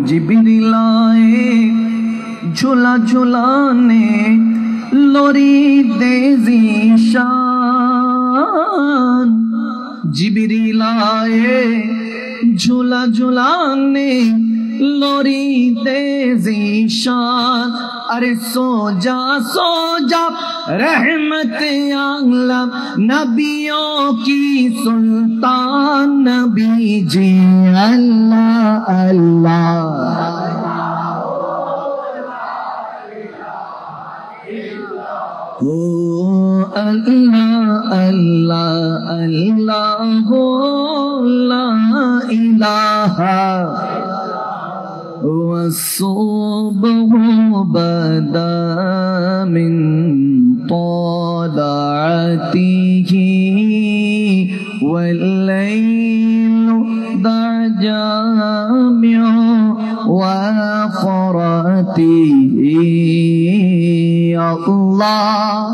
जिब्रील आए झूला झुलाने लोरी दे ज़ीशान जिब्रील आए झूला झुलाने लोरी दे ज़ीशान अरे सो जा रहमत आलम नबियों की सुल्तान नबी जी अल्लाह अल्लाह ओ अल्लाह अल्लाह अल्लाह हो ला इलाहा والصبح بدا من طلعته والليل ضجع من وفرته الله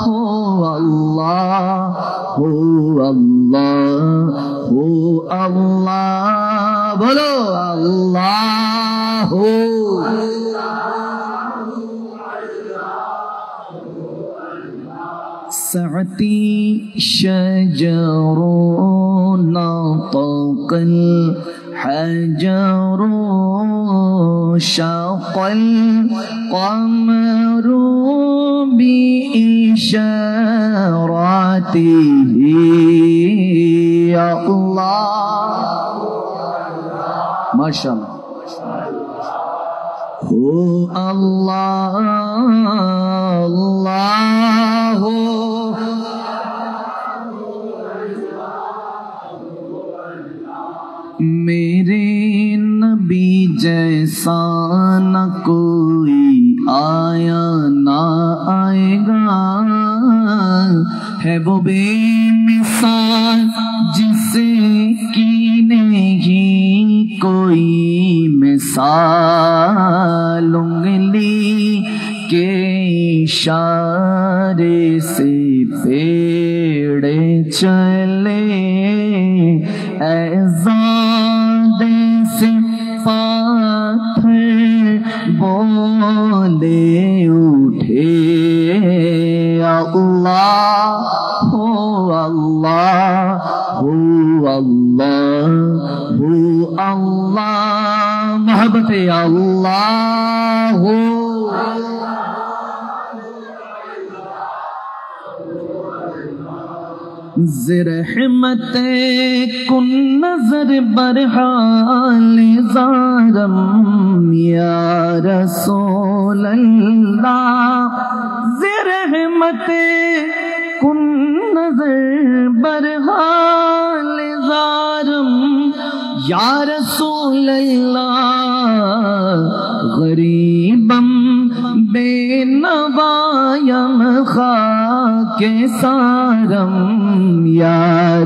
هو الله هو الله هو الله بولو الله سعتي شجر نطق الحجر شق القمر بإشارته يا الله ما شاء الله هو الله الله میرے نبی جیسا نہ کوئی آیا نہ آئے گا ہے وہ بے مثال جسے کی نہیں کوئی مثال انگلی کے اشارے سے پیڑ چلے ایزادے سے پاتھر بولے اٹھے اللہ ہو اللہ ہو اللہ ہو اللہ محبت اللہ ہو زرحمت کن نظر برحال زارم یا رسول اللہ زرحمت کن نظر برحال زارم یا رسول اللہ غریبم بے نوایم خاک سارم یا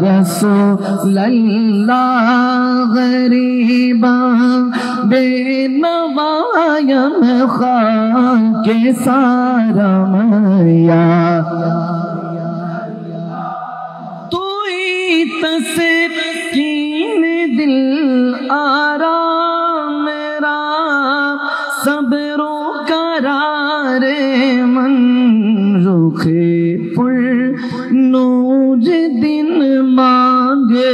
رسول اللہ غریبم بے نوایم خاک سارم یا توئی تسکین دل آرام میرا صبر و قرار من رخے پر نور دن مانگے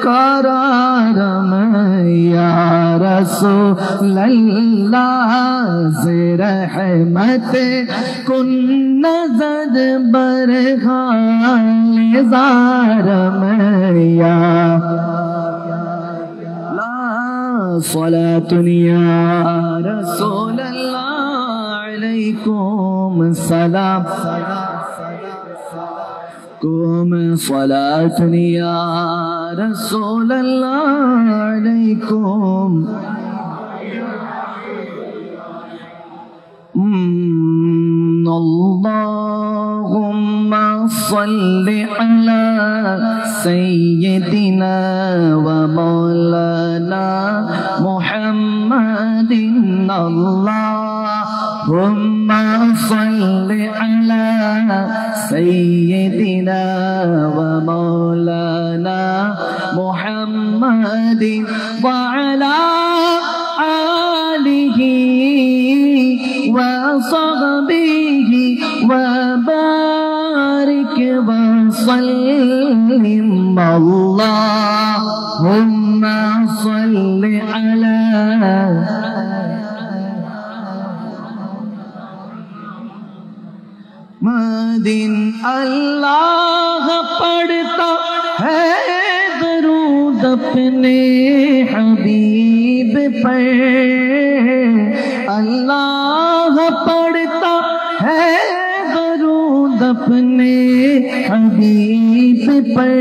قرار میں یا رسول اللہ سے رحمت کن نظر برحال زار میں یا صلاة یا رسول اللہ علیکم السلام قوم صلاة یا رسول اللہ علیکم اللهم صل على سيدنا ومولانا محمد اللهم صل على سيدنا ومولانا محمد وعلى اللهم صل على مدین اللہ پڑھتا ہے درود اپنے حبیب پر اللہ پڑھتا ہے درود اپنے حبیب پر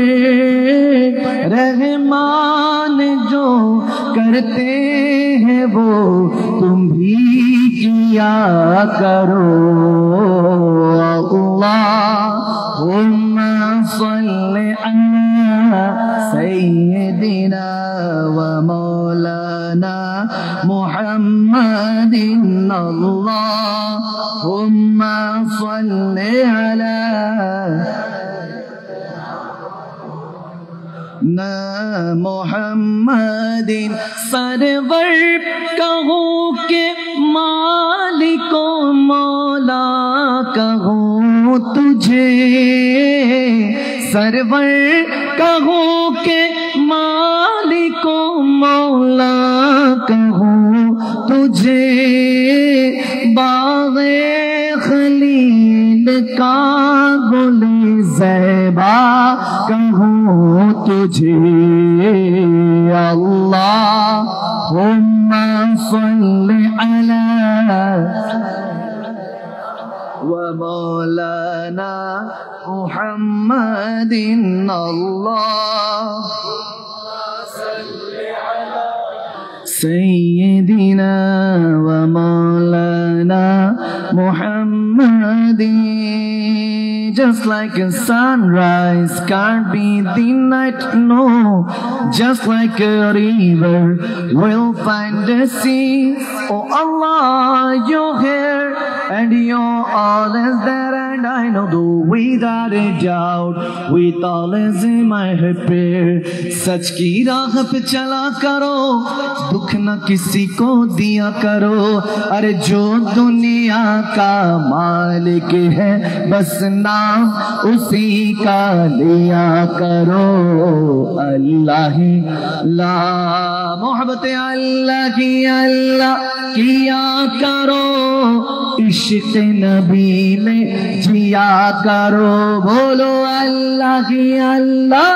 رحمان جو کرتے ہیں وہ تم بھی کیا کرو اللہم صل علی سیدنا و مولانا محمد اللہم صل علی محمد سرور کہوں کہ مالک و مولا کہوں تجھے سرور کہوں کہ مالک و مولا کہوں تجھے باغ خلیل کا گل زیبا کہوں تجھے اللہم صل علی و مولانا محمد سیدنا و مولانا محمد Just like a sunrise can't be the night, no. Just like a river will find the sea. Oh Allah, you're here and you're always there, and I know though without a doubt, with always in my prayer. سچ کی راہ پہ چلا کرو, دکھ نہ کسی کو دیا کرو. ارے جو دنیا کا مالک ہے بس نام اسی کا لیا کرو. اللہ لا محبت اللہ کیا کرو, عشق نبی میں جیا کرو. بولو اللہ کی اللہ,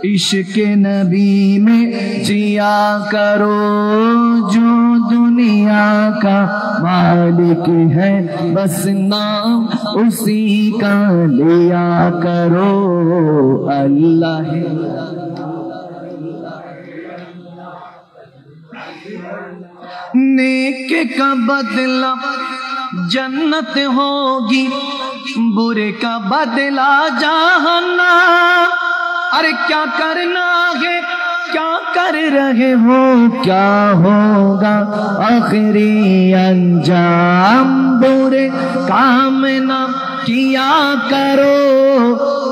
عشق نبی میں جیا کرو. جو دنیا کا مالک ہے بس نام اسی کا لیا کرو. اللہ نیک کا بدلہ جنت ہوگی, برے کا بدلہ جہنم. ارے کیا کرنا ہے, کیا کر رہے ہو, کیا ہوگا آخری انجام. برے کام نہ کیا کرو,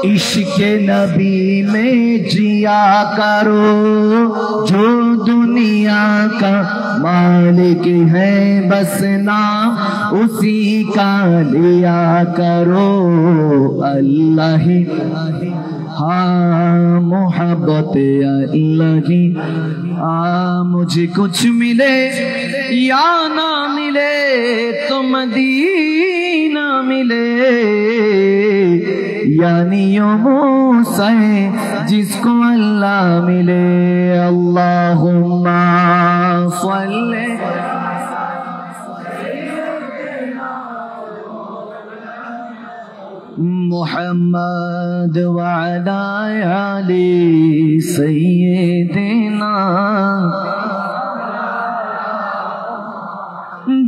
عشق نبی میں جیا کرو. جو دنیا کا مالک ہے بس نام اسی کا لیا کرو. اللہ ہاں محبت اللہ کی, مجھے کچھ ملے یا نہ ملے تو مدینہ ملے. یعنی یوں موسیٰ جس کو اللہ ملے. اللہم صل محمد وعلی آل سیدنا.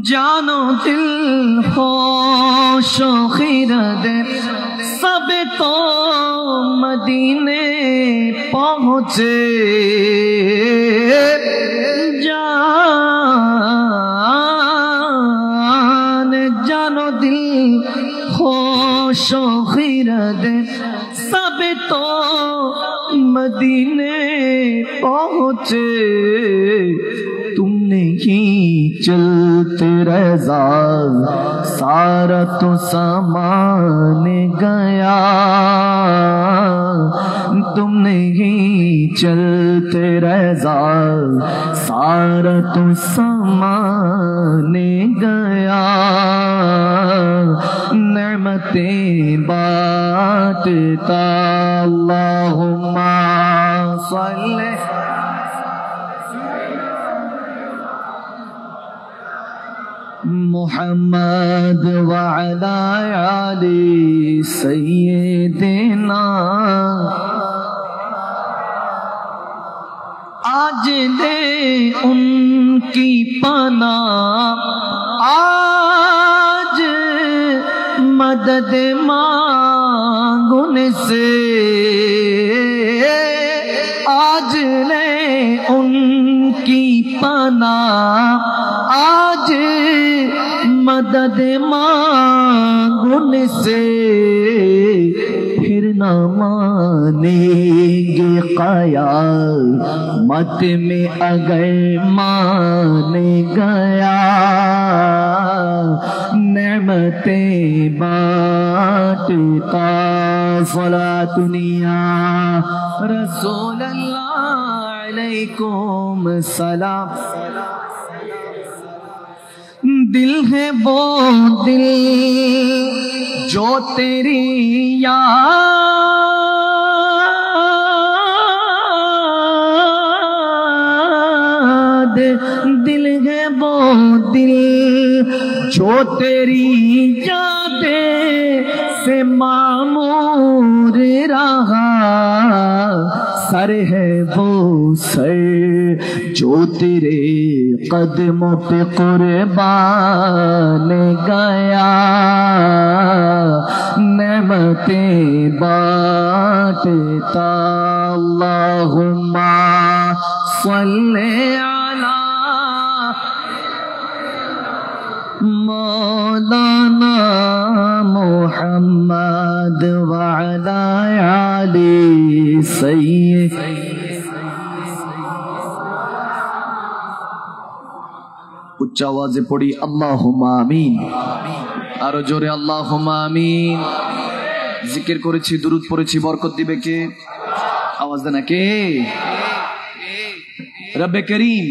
جانو دل خوش و خرد سب تو مدینے پہنچے. جانو دل خوش و خرد سب تو مدینے پہنچے. تم نہیں چلتے رضا سارا تو سامان گیا. तुम नहीं चलते रज़ा सारा तो समाने गया नेमतें बांटता अल्लाहुम्मा सल्ले मुहम्मद व अला आली सय्यिदना आज दे उनकी पना आज मदद मांगुन से आज ले उनकी पना आज मदद मांगुन से फिर न मानेंगे क़यामत में अगर मान गया नेमतें बांटता सलातुनिया रसूल अल्लाह अलैकुम सलाम दिल है वो दिल जो तेरी याद दिल है वो दिल जो तेरी यादें से मामूर रहा सर है वो सर जो तेरे कदमों पे कुर्बान गया नेमतें बांटता अल्लाहुम्मा सल्ले अला मौलाना मुहम्मद व अला आली सय्यिद उच्च आवाजे पड़ी अल्लाहुम्मा आमीन आरो जोरे अल्लाहुम्मा आमीन जिकिर करेছি दुरूद पढ़েছি बरकत दिबे के आवाज देना के रब्बे करीम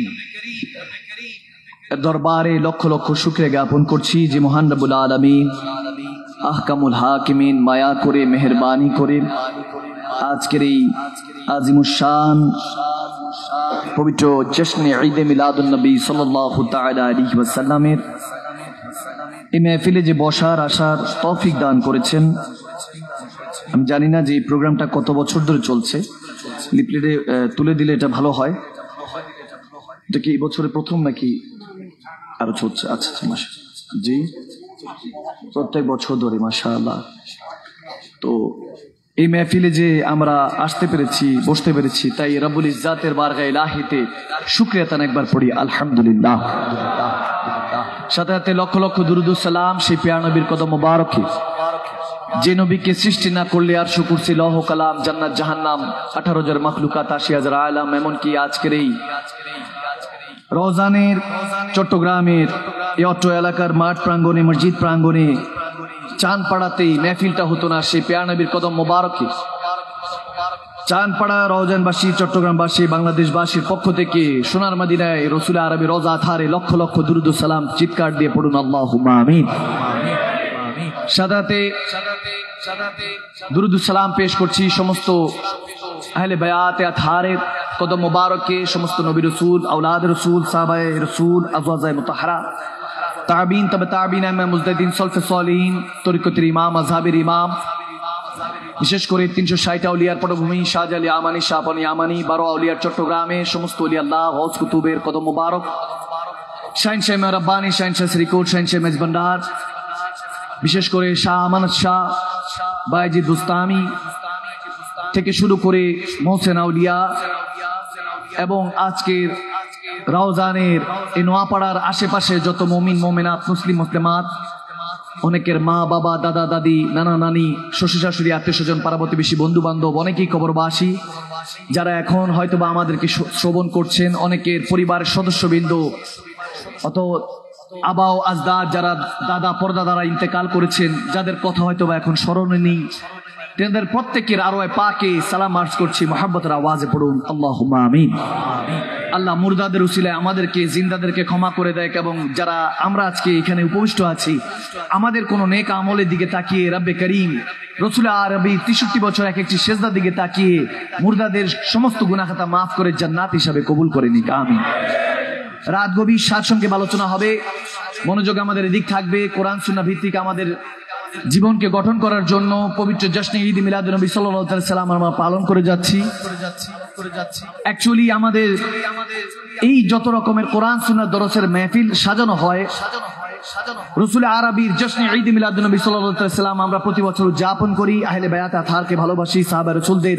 दरबारे लक्ष लक्ष शुक्रिया ज्ञापन करছি যে মহান রব্বুল আলামিন আহকামুল হাকিমিন মায়া করে মেহেরবানি করে আজকের এই আজিমুশ শান পবিত্র জশ্নে ঈদে মিলাদুন নবী সাল্লাল্লাহু তাআলা আলাইহি ওয়াসাল্লামের এই মাহফিলে যে বসার আসার তৌফিক দান করেছেন আমি জানি না যে এই প্রোগ্রামটা কত বছর ধরে চলছে লিফলেটে তুলে দিলে এটা ভালো হয় এটা কি এই বছরে প্রথম নাকি আরো চলছে আচ্ছা আচ্ছা মাশাআল্লাহ জি প্রত্যেক বছর ধরে মাশাআল্লাহ তো এই মাহফিলে যে আমরা আসতে পেরেছি বসতে পেরেছি তাই রব্বুল ইজ্জাতের বারগায়ে ইলাহিতে শুকরিয়া তান একবার পড়ি আলহামদুলিল্লাহ সাথে সাথে লক্ষ লক্ষ দুরুদ ও সালাম সেই প্রিয় নবীর কদম মোবারকে যে নবীকে সৃষ্টি না করলে আর কুরসি লৌহ কালাম জান্নাত জাহান্নাম 18000 মাখলুকাত 80000 আলাম এমনকি আজকের এই রওজানের চট্টগ্রামের এই অত্র এলাকার মাঠ প্রাঙ্গণে মসজিদ প্রাঙ্গণে চাঁদপাড়াতেই মেহফিলটা হতো না সেই প্রিয় নবীর কদম মোবারকে চাঁদপাড়া রওজানবাসী চট্টগ্রামবাসী বাংলাদেশবাসীর পক্ষ থেকে সোনার মদিনায় রাসূল আরবি রওজা আথারে লক্ষ লক্ষ দুরুদ ও সালাম চিৎকার দিয়ে পড়ুন আল্লাহুম্মা আমিন সাদাতে দুরুদ ও সালাম পেশ করছি সমস্ত আহলে বায়াতে আথারের কদম মোবারকে সমস্ত নবী রাসূল আওলাদ রাসূল সাহাবায়ে রাসূল আজওয়াজে মুতাহহারা তাবিন তবে তাবিন ইমাম মুজতাহিদিন সলফে সলিহিন তরিকতের ইমাম মাযহাবের ইমাম বিশেষ করে 360 আউলিয়ার পটভূমি শাহজালি আমানি শাহপানি আমানি 12 আউলিয়ার চট্টগ্রামে সমস্ত ওলি আল্লাহ গৌস কুতুবের কদম মোবারক শাহিনশাহ রব্বানি শাহিনশাহ শ্রীকোট শাহিনশাহ মেজবান্ডার বিশেষ করে শাহ আমানত শাহ বাইজিদ বুস্তামি থেকে শুরু করে মোহসেন আউলিয়া এবং আজকের রওজানের এই নোয়াপাড়ার আশেপাশে যত মুমিন মুমিনাত মুসলিম মুসলিমাত অনেকের মা বাবা দাদা দাদি নানা নানি শ্বশুর শাশুড়ি আত্মীয় স্বজন পাড়া প্রতিবেশী বন্ধু বান্ধব অনেকেই কবরবাসী যারা এখন হয়তোবা আমাদেরকে শ্রবণ করছেন অনেকের পরিবারের সদস্যবৃন্দ অত আবাও আজদাদ যারা দাদা পরদাদারা ইন্তেকাল করেছেন যাদের কথা হয়তোবা এখন স্মরণে নেই তেনাদের প্রত্যেকের আরওয়াহ পাকে সালাম আর্জ করছি, মুহাব্বতের আওয়াজে পড়ুন আল্লাহুম্মা আমিন। আল্লাহ মুর্দাদের উসিলায় আমাদেরকে, জিন্দাদেরকে ক্ষমা করে দেয়, এবং যারা আমরা আজকে এখানে উপবিষ্ট আছি আমাদের কোনো নেক আমলের দিকে তাকিয়ে রব্বে করিম রসুল আরবি 63 বছর এক একটি সেজদার দিকে তাকিয়ে মুর্দাদের সমস্ত গুনাহ খাতা মাফ করে জান্নাত হিসাবে কবুল করে নিক, আমিন। রাত গভীর সারসংক্ষেপ আলোচনা হবে, মনোযোগ আমাদের এদিক থাকবে। কোরআন সুন্নাহ ভিত্তিক আমাদের জীবনকে গঠন করার জন্য পবিত্র জশ্নে ঈদ মিলাদুন নবী সাল্লাল্লাহু আলাইহি ওয়াসাল্লাম আমরা পালন করে যাচ্ছি। অ্যাকচুয়ালি আমাদের এই যত রকমের কোরআন সুন্নাহ দরসের মাহফিল সাজানো হয়, রসুল আরবির জশ্নে ঈদ মিলাদুন নবী সাল্লাল্লাহু আলাইহি ওয়াসাল্লাম আমরা প্রতি বছর উদযাপন করি। আহলে বায়াত আতহারকে ভালোবাসি, সাহাবা রাসূলদের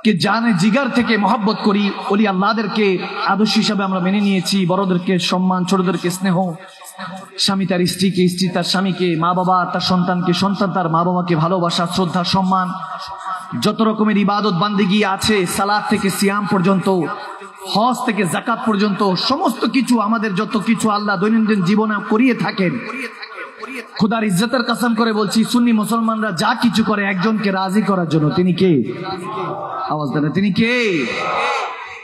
কে জানে জিগার থেকে মহব্বত করি, ওলি আল্লাহদেরকে আদর্শ হিসাবে আমরা মেনে নিয়েছি। বড়দেরকে সম্মান, ছোটদেরকে স্নেহ, স্বামী তার স্ত্রীকে, স্ত্রী তার স্বামীকে, মা বাবা তার সন্তানকে, সন্তান তার মা বাবাকে ভালোবাসা, শ্রদ্ধা, সম্মান। যত রকমের ইবাদত বান্দিগি আছে, সালাত থেকে সিয়াম পর্যন্ত, হজ থেকে যাকাত পর্যন্ত, সমস্ত কিছু আমাদের যত কিছু আল্লাহ দৈনন্দিন জীবনে করিয়ে থাকেন, খোদার ইজ্জতের কসম করে বলছি, সুন্নি মুসলমানরা যা কিছু করে একজনকে রাজি করার জন্য। তিনি কে? আওয়াজ দেন, তিনি কে?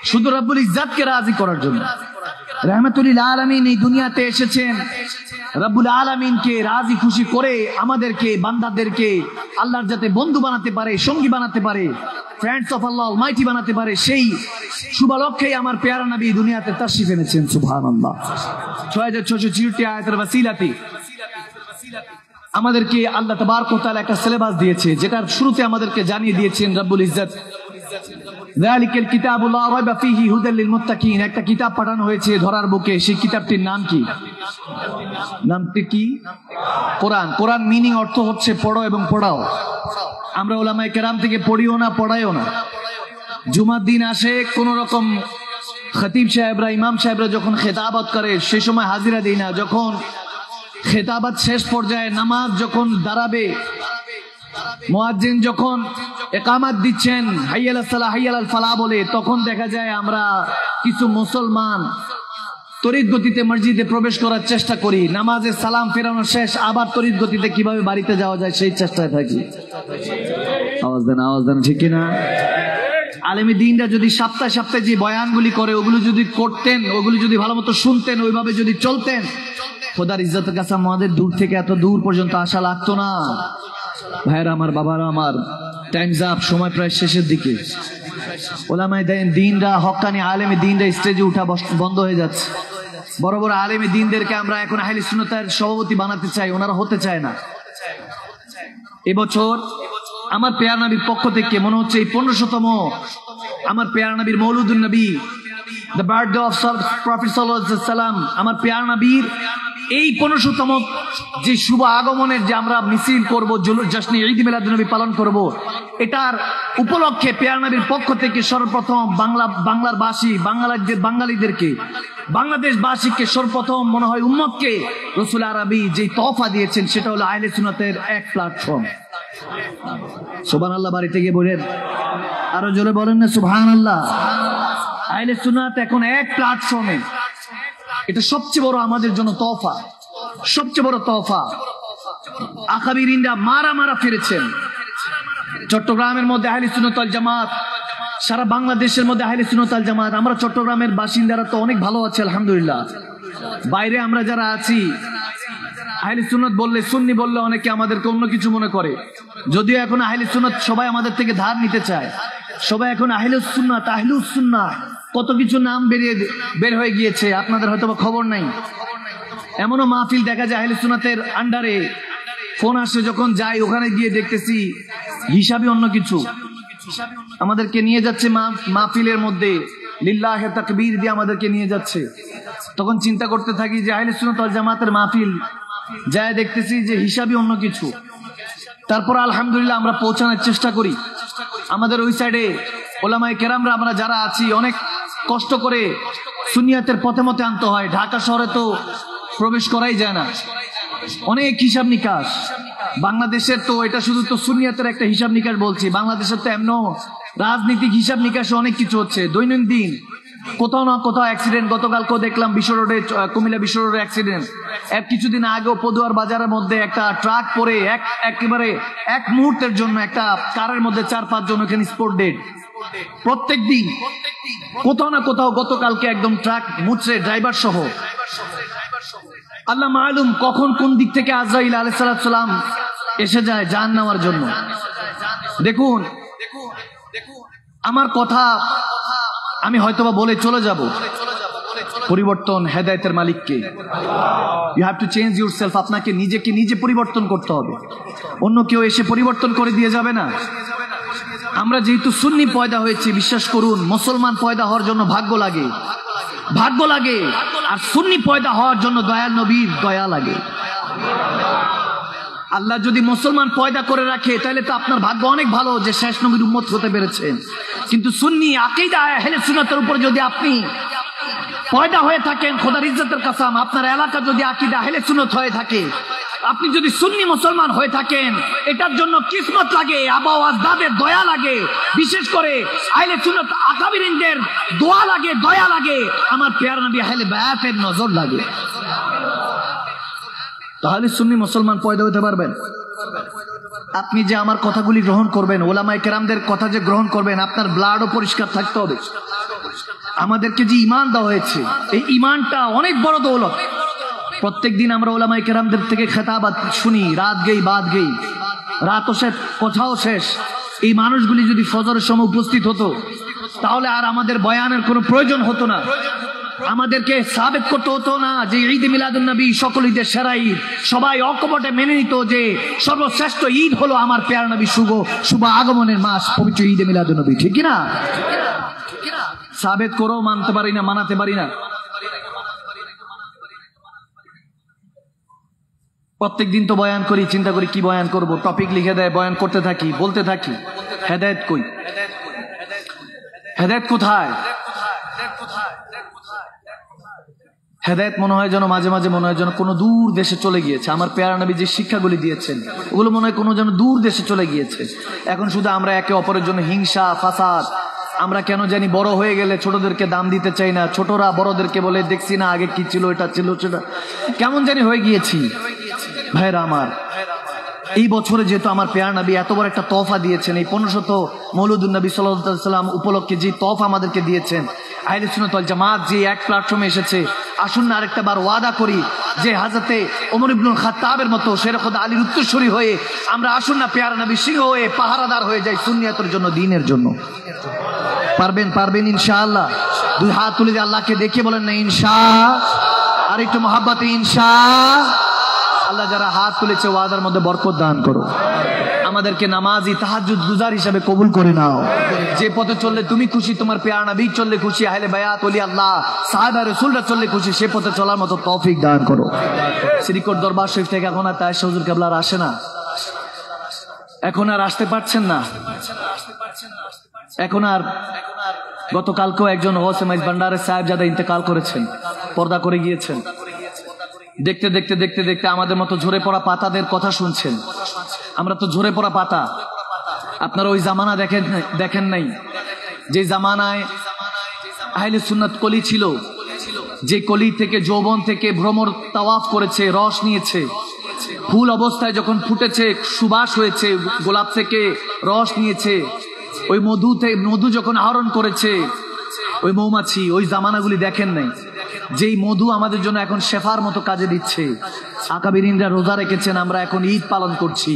শুধু রব্বুল ইজ্জতকে রাজি করার জন্য। রহমাতুল আলামিন এই দুনিয়াতে এসেছেন রব্বুল আলামিনকে রাজি খুশি করে আমাদেরকে, বান্দাদেরকে আল্লাহর যাতে বন্ধু বানাতে পারে, সঙ্গী বানাতে পারে, ফ্রেন্ডস অফ আল্লাহ অলমাইটি বানাতে পারে, সেই শুভালক্ষ্যেই আমার পেয়ারা নবী দুনিয়াতে তাশরিফ এনেছেন। সুবহানাল্লাহ। 6664 আয়াতের ওসিলাতে আমাদেরকে আল্লাহ তাবারক ওয়া তাআলা একটা সিলেবাস দিয়েছে, যেটার শুরুতে আমাদেরকে জানিয়ে দিয়েছেন রব্বুল ইজ্জত, যালিকাল কিতাবু লা রাইবা ফীহি হুদাল লিল মুত্তাকিন। একটা কিতাব পাঠানো হয়েছে ধরার বুকে, সেই কিতাবটির নাম কি? নামটি কি? কোরআন। কোরআন মিনিং অর্থ হচ্ছে পড়ো এবং পড়াও। আমরা উলামায়ে কেরাম থেকে পড়িও না, পড়াইও না। জুমার দিন আসে, কোন রকম খতিব সাহেবরা, ইমাম সাহেবরা যখন খেতাবাত করে সে সময় হাজিরা দেই না। যখন খেতাবাত শেষ পর্যায়ে, নামাজ যখন দাঁড়াবে, মুয়াজ্জিন যখন ইকামত দিচ্ছেন, হাইয়া আলাস সালাহ হাইয়া আলাল ফালাহ বলে, তখন দেখা যায় আমরা কিছু মুসলমান তড়িৎ গতিতে মসজিদে প্রবেশ করার চেষ্টা করি। নামাজের সালাম ফেরানো শেষ, আবার তড়িৎ গতিতে কিভাবে বাড়িতে যাওয়া যায় সেই চেষ্টায় থাকি। আওয়াজ দেন, আওয়াজ দেন, ঠিক কিনা? আলেমী দ্বীনরা যদি সপ্তাহে সপ্তাহে যে বয়ানগুলি করে ওগুলো যদি করতেন, ওগুলো যদি ভালো মতো শুনতেন, ওইভাবে যদি চলতেন, খোদার ইজ্জতের কাছে আমাদের দূর থেকে এত দূর পর্যন্ত আসা লাগতো না। ভাইরা আমার, বাবারা আমার, টাইমস আপ, সময় প্রায় শেষের দিকে। ওলামায়ে দ্বীনরা, হক্কানি আলেমী দ্বীনরা স্টেজে উঠা বন্ধ হয়ে যাচ্ছে। বড় বড় আলেমী দ্বীনদেরকে আমরা এখন আহলে সুন্নাতের সভাপতি বানাতে চাই, ওনারা হতে চায় না। এবছর আমার পেয়ার নবীর পক্ষ থেকে মনে হচ্ছে এই 1500তম আমার পেয়ার নবীর মৌলুদুন নবী, দ্য বার্থডে অফ প্রফেট সাল্লাল্লাহু আলাইহি ওয়াসাল্লাম, আমার পেয়ার নবীর এই 1500তম যে শুভ আগমনের যে আমরা মিছিল করব, জশ্নে ঈদ মিলাদুন নবী পালন করব, এটার উপলক্ষে পেয়ার নবীর পক্ষ থেকে সর্বপ্রথম বাংলার বাসী, বাঙালিদেরকে, বাংলাদেশবাসীকে সর্বপ্রথম মনে হয় উম্মতকে রসুল আরবি যে তোহফা দিয়েছেন সেটা হলো আহলে সুন্নাতের এক প্ল্যাটফর্ম। সুবহানাল্লাহ। বাড়িতে গিয়ে বলেন, আরো জোরে বলেন না সুবহানাল্লাহ। আহলে সুন্নাত এখন এক প্ল্যাটফর্মে, এটা সবচেয়ে বড় আমাদের জন্য তোহফা, সবচেয়ে বড় তোহফা। আকাবিরিনরা মারা ফিরেছেন। চট্টগ্রামের মধ্যে আহলে সুন্নাত ওয়াল জামাত, সারা বাংলাদেশের মধ্যে আহলে সুন্নাত ওয়াল জামাত। আমরা চট্টগ্রামের বাসিন্দারা তো অনেক ভালো আছে আলহামদুলিল্লাহ। বাইরে আমরা যারা আছি, আহলে সুন্নাত বললে, সুন্নি বললে অনেকে আমাদেরকে অন্য কিছু মনে করে। যদিও এখন আহলে সুন্নাত সবাই আমাদের থেকে ধার নিতে চায়, সবাই এখন আহলুস সুন্নাত, আহলুস সুন্নাহ কত কিছু নাম বের হয়ে গিয়েছে, আপনাদের হয়তো খবর নাই। এমনও মাহফিল দেখা যায় আহলে সুন্নাতের আন্ডারে, ফোন আসে যখন যাই ওখানে গিয়ে দেখতেছি হিসাবই অন্য কিছু। আমাদেরকে নিয়ে যাচ্ছে মাহফিলের মধ্যে, লিল্লাহে তাকবীর দিয়ে আমাদেরকে নিয়ে যাচ্ছে। তখন চিন্তা করতে থাকি যে আহলে সুন্নাত ওয়াল জামাতের মাহফিল যায়, দেখতেছি যে হিসাবই অন্য কিছু। তারপর আলহামদুলিল্লাহ আমরা পৌঁছানোর চেষ্টা করি। আমাদের ওই সাইডে ওলামায়ে কেরামরা আমরা যারা আছি অনেক কষ্ট করে সুন্নিয়াতের পথে মতে আনতে হয়। ঢাকা শহরে তো প্রবেশ করাই যায় না, অনেক হিসাব নিকাশ। বাংলাদেশের তো এটা শুধু তো সুন্নিয়াতের একটা হিসাব নিকাশ বলছি, বাংলাদেশের তো এমন রাজনীতিক হিসাব নিকাশে অনেক কিছু হচ্ছে। দৈনন্দিন কোথাও না কোথাও অ্যাক্সিডেন্ট। গতকালকেও দেখলাম বিশ্ব রোডে, কুমিল্লা বিশ্ব রোডে অ্যাক্সিডেন্ট। কিছুদিন আগেও পদুয়ার বাজারের মধ্যে একটা ট্রাক পরে একেবারে এক মুহূর্তের জন্য একটা কারের মধ্যে 4-5 জন ওখানে স্পট ডেড। প্রত্যেক দিন কোথাও না কোথাও, গতকালকে একদম ট্রাক মুচড়ে ড্রাইভার সহ। আল্লাহ মালুম কখন কোন দিক থেকে আজরাইল আলাইহিস সালাম এসে যায় জান নেওয়ার জন্য। দেখুন আমার কথা আমি হয়তোবা বলে চলে যাব, পরিবর্তন হেদায়েতের মালিককে। You have to change yourself. আপনাকে নিজেকে নিজে পরিবর্তন করতে হবে, অন্য কেউ এসে পরিবর্তন করে দিয়ে যাবে না। আমরা যেহেতু সুন্নি পয়দা হয়েছি, বিশ্বাস করুন মুসলমান পয়দা হওয়ার জন্য ভাগ্য লাগে, ভাগ্য লাগে। আর সুন্নি পয়দা হওয়ার জন্য দয়াল নবীর দয়া লাগে। আল্লাহ যদি মুসলমান পয়দা করে রাখে তাহলে তো আপনার ভাগ্য অনেক ভালো যে শেষ নবীর উম্মত হতে পেরেছেন। কিন্তু সুন্নি আকীদা আহলে সুন্নাতের উপর যদি আপনি পয়দা হয়ে থাকেন, খোদার ইজ্জতের কসম, আপনার এলাকা যদি আকীদা আহলে সুন্নাত হয়ে থাকে, আপনি যদি সুন্নি মুসলমান হয়ে থাকেন, এটার জন্য কিসমত লাগে, আবা আজদাদের দয়া লাগে, বিশেষ করে আহলে সুন্নাত আকাবিরিনদের দোয়া লাগে, দয়া লাগে, আমার প্যারা নবী আহলে বায়াতের নজর লাগে। তাহলে সুন্নি মুসলমান পয়দা হতে পারবেন। আপনি যে আমার কথাগুলি গ্রহণ করবেন, ওলামায়ে কেরামদের কথা যে গ্রহণ করবেন, আপনার ব্লাডও পরিষ্কার থাকতে হবে। আমাদেরকে যে ঈমান দেওয়া হয়েছে, এই ঈমানটা অনেক বড় দৌলত। প্রত্যেকদিন আমরা ওলামায়ে কেরামদের থেকে খেতাবাত শুনি, রাত গেই বাদ গেই, রাতও শেষ কথাও শেষ। এই মানুষগুলি যদি ফজরের সময় উপস্থিত হতো তাহলে আর আমাদের বয়ানের কোনো প্রয়োজন হতো না। আমাদেরকে সাবেত করতে হতো না যে ঈদে মিলাদুন নবী সকল ঈদের সেরা ঈদ। সবাই অকপটে মেনে নিত যে সর্বশ্রেষ্ঠ ঈদ হলো আমার প্যারা নবী শুভ আগমনের মাস, পবিত্র ঈদে মিলাদুন নবী। ঠিক না? সাবেত করেও মানতে পারি না, মানাতে পারি না। প্রত্যেক দিন তো বয়ান করি, চিন্তা করি কি বয়ান করব, টপিক লিখে দেয়, বয়ান করতে থাকি, বলতে থাকি। হেদায়েত কই? হেদায়েত কোথায়? হেদায়েত মনে হয় যেন মাঝে মাঝে মনে হয় যেন কোনো দূর দেশে চলে গিয়েছে। আমার প্যারা নবী যে শিক্ষাগুলি দিয়েছেন ওগুলো মনে হয় কোনো যেন দূর দেশে চলে গিয়েছে। এখন শুধু আমরা একে অপরের জন্য হিংসা ফাসাদ। আমরা কেন জানি বড় হয়ে গেলে ছোটদেরকে দাম দিতে চাই না, ছোটরা বড়দেরকে বলে দেখছি না আগে কি ছিল, এটা ছিল সেটা, কেমন জানি হয়ে গিয়েছি। ভাইরা আমার, এই বছরে যেহেতু আমার প্যারা নবী এত বড় একটা তোহফা দিয়েছেন, এই 1500 মৌলুদুন নবী সাল্লাল্লাহু আলাইহি ওয়াসাল্লাম উপলক্ষে যে তোহফা আমাদেরকে দিয়েছেন, আহলে সুন্নাত ওয়াল জামাত যে এক প্ল্যাটফর্মে এসেছে, আসুন না আরেকটা বার ওয়াদা করি যে হযরতে ওমর ইবনুল খাত্তাবের মতো শের খোদা আলীর উত্তরসূরি হয়ে আমরা আসুন না প্যারা নবী সিংহ হয়ে পাহারাদার হয়ে যাই সুন্নিয়তের জন্য, দ্বীনের জন্য। পারবেন? পারবেন ইনশাআল্লাহ। দুই হাত তুলে দিয়ে আল্লাহকে দেখে বলেন না ইনশাআল্লাহ, আর একটু মহব্বতে ইনশাআল্লাহ। যারা হাত তুলেছে ওয়াদার মধ্যে বরকত দান করো, আমাদেরকে নামাজি তাহাজ্জুদ গুজার হিসেবে কবুল করে নাও। যে পথে চললে তুমি খুশি, তোমার প্যারা নবী চললে খুশি, আহলে বায়াত ওলি আল্লাহ সাহাবা রাসূলরা চললে খুশি, সে পথে চলার মতো তৌফিক দান করো। শ্রীকোট দরবার শরীফ থেকে এখন আর তায়েশ হুজুর কেবলা আসে না, এখন আর আসতে পারছেন না। এখন আর গতকালকেও একজন হোসেন মাইজ ভান্ডারের সাহেবজাদা ইন্তেকাল করেছেন, পর্দা করে গিয়েছেন। দেখতে দেখতে দেখতে দেখতে আমাদের মতো ঝরে পড়া পাতাদের কথা শুনছেন। আমরা তো ঝরে পড়া পাতা। আপনারা ওই জামানা দেখেন নাই যে জামানায় আহলে সুন্নাত কলি ছিল, যে কলি থেকে যৌবন থেকে ভ্রমর তাওয়াফ করেছে, রস নিয়েছে, ফুল অবস্থায় যখন ফুটেছে সুবাস হয়েছে, গোলাপ থেকে রস নিয়েছে, ওই মধু যখন আহরণ করেছে ওই মৌমাছি, ওই জামানাগুলি দেখেন নাই? যেই মধু আমাদের জন্য এখন শেফার মতো কাজে দিচ্ছে। আকাবিরিনরা রোজা রেখেছেন, আমরা এখন ঈদ পালন করছি।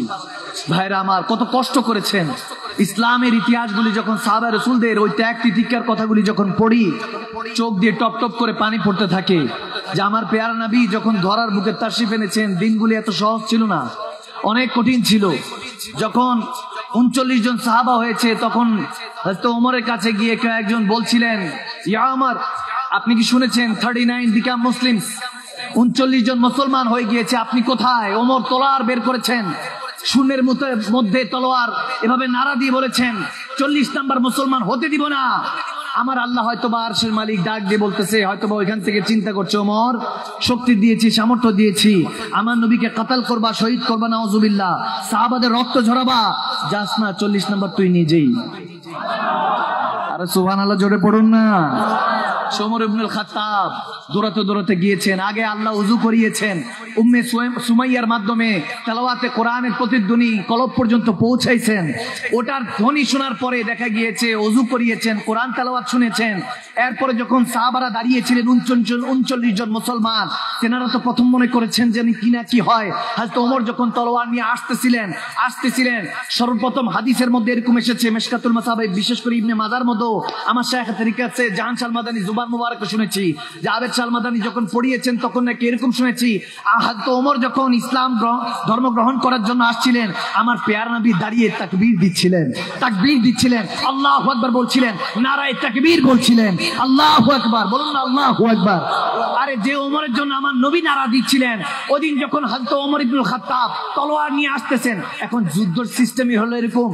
ভাইরা আমার, কত কষ্ট করেছেন। ইসলামের ইতিহাসগুলি যখন সাহাবা রাসূলদের ওই ত্যাগ তিতিক্ষার কথাগুলি যখন পড়ি, চোখ দিয়ে টপ টপ করে পানি পড়তে থাকে যে আমার প্যারা নবী যখন ধরার বুকে তাশরিফ এনেছেন, দিনগুলি এত সহজ ছিল না, অনেক কঠিন ছিল। যখন 39 জন সাহাবা হয়েছে তখন হযরত ওমরের কাছে গিয়ে কেউ একজন বলছিলেন, ইয়া ওমর, আপনি কি শুনেছেন 39 বিকাম মুসলিমস, 39 জন মুসলমান হয়ে গিয়েছে, আপনি কোথায়? ওমর তলোয়ার বের করেছেন, শূন্যের মধ্যে তলোয়ার এভাবে নাড়া দিয়ে বলেছেন 40 নাম্বার মুসলমান হতে দিব না। আমার আল্লাহ হয়তোবা আরশের মালিক ডাক দিয়ে বলতেছে, হয়তোবা ওইখান থেকে চিন্তা করছে, ওমর শক্তি দিয়েছি, সামর্থ্য দিয়েছি, আমার নবীকে কাতাল করবা, শহীদ করবা, নাউজুবিল্লাহ, সাহাবাদের রক্ত ঝরাবা, যাস না 40 নাম্বার তুই নিজেই। আরে সুবহানাল্লাহ জোরে পড়ুন না। ওমর ইবনুল খাত্তাব দৌড়াতে দৌড়াতে গিয়েছেন, আগে আল্লাহ উযু করিয়েছেন, উম্মে সুমাইয়ার মাধ্যমে তেলাওয়াতে কোরআনের প্রতিধ্বনি কলব পর্যন্ত পৌঁছাইছেন। ওটার ধ্বনি শোনার পরে দেখা গিয়েছে উযু করিয়েছেন, কোরআন তেলাওয়াত শুনেছেন। এরপরে যখন সাহাবারা দাঁড়িয়েছিলেন 39 জন মুসলমান, তেনারা তো প্রথম মনে করেছেন যে কি না কি হয়। হযরত ওমর যখন তলোয়ার নিয়ে আসতেছিলেন সর্বপ্রথম হাদিসের মধ্যে এরকম এসেছে, মিশকাতুল মাসাবিহ বিশেষ করে ইবনে মাজার মধ্যে আমার শাইখ তরিকা আছে জাহান শাহ মাদানী জুবান মুবারক শুনেছি যে আবেদ শাহ মাদানী যখন পড়িয়েছেন তখন নাকি এরকম শুনেছি, হযরত ওমর যখন ইসলাম ধর্ম গ্রহণ করার জন্য আসছিলেন, আমার পেয়ারা নবী দাঁড়িয়ে তাকবীর দিচ্ছিলেন, আল্লাহু আকবার বলছিলেন, নারায়ে তাকবীর বলছিলেন, আল্লাহু আকবার বলুন না, আল্লাহু আকবার। আরে যে ওমরের জন্য আমার নবী নারা দিচ্ছিলেন, ওদিন যখন হযরত ওমর ইবনুল খাত্তাব তলোয়ার নিয়ে আসতেছেন, এখন যুদ্ধের সিস্টেমই হলো এরকম,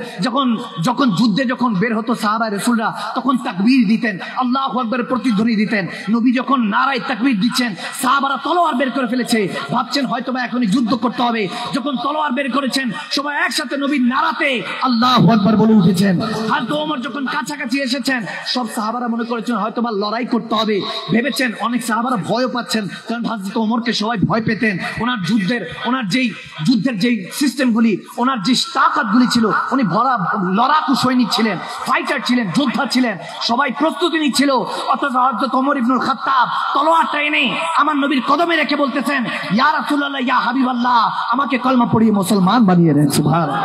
যখন যুদ্ধে যখন বের হতো সাহাবা রাসূলরা তখন তাকবীর দিতেন, আল্লাহু আকবারের প্রতিধ্বনি দিতেন। নবী যখন নারায়ে তাকবীর দিচ্ছেন, সাহাবারা তলোয়ার বের করে ফেলেছে, ভাবছেন হয়তোবা এখনই যুদ্ধ করতে হবে। যখন তলোয়ার বের করেছেন, সবাই একসাথে নবীর নারাতে আল্লাহু আকবার বলে উঠেছেন। হযরত ওমর যখন কাছাকাছি এসেছেন, সব সাহাবারা মনে করেছেন হয়তোবা লড়াই করতে হবে, ভেবেছেন। অনেক সাহাবারা ভয় পাচ্ছেন, কারণ হযরত ওমরকে সবাই ভয় পেতেন। ওনার যেই সিস্টেমগুলি, ওনার যে তাকাতগুলি ছিল, উনি লড়াকু সৈনিক ছিলেন, ফাইটার ছিলেন, যোদ্ধা ছিলেন, সবাই প্রস্তুতি নিচ্ছিল। অথচ হযরত ওমর ইবনুল খাত্তাব তলোয়ারটা এনে আমার নবীর কদমে রেখে বলতেছেন, ইয়া রাসূলুল্লাহ, ইয়া হাবিবাল্লাহ, আমাকে কলমা পড়িয়ে মুসলমান বানিয়ে দেন, সুবহানাল্লাহ,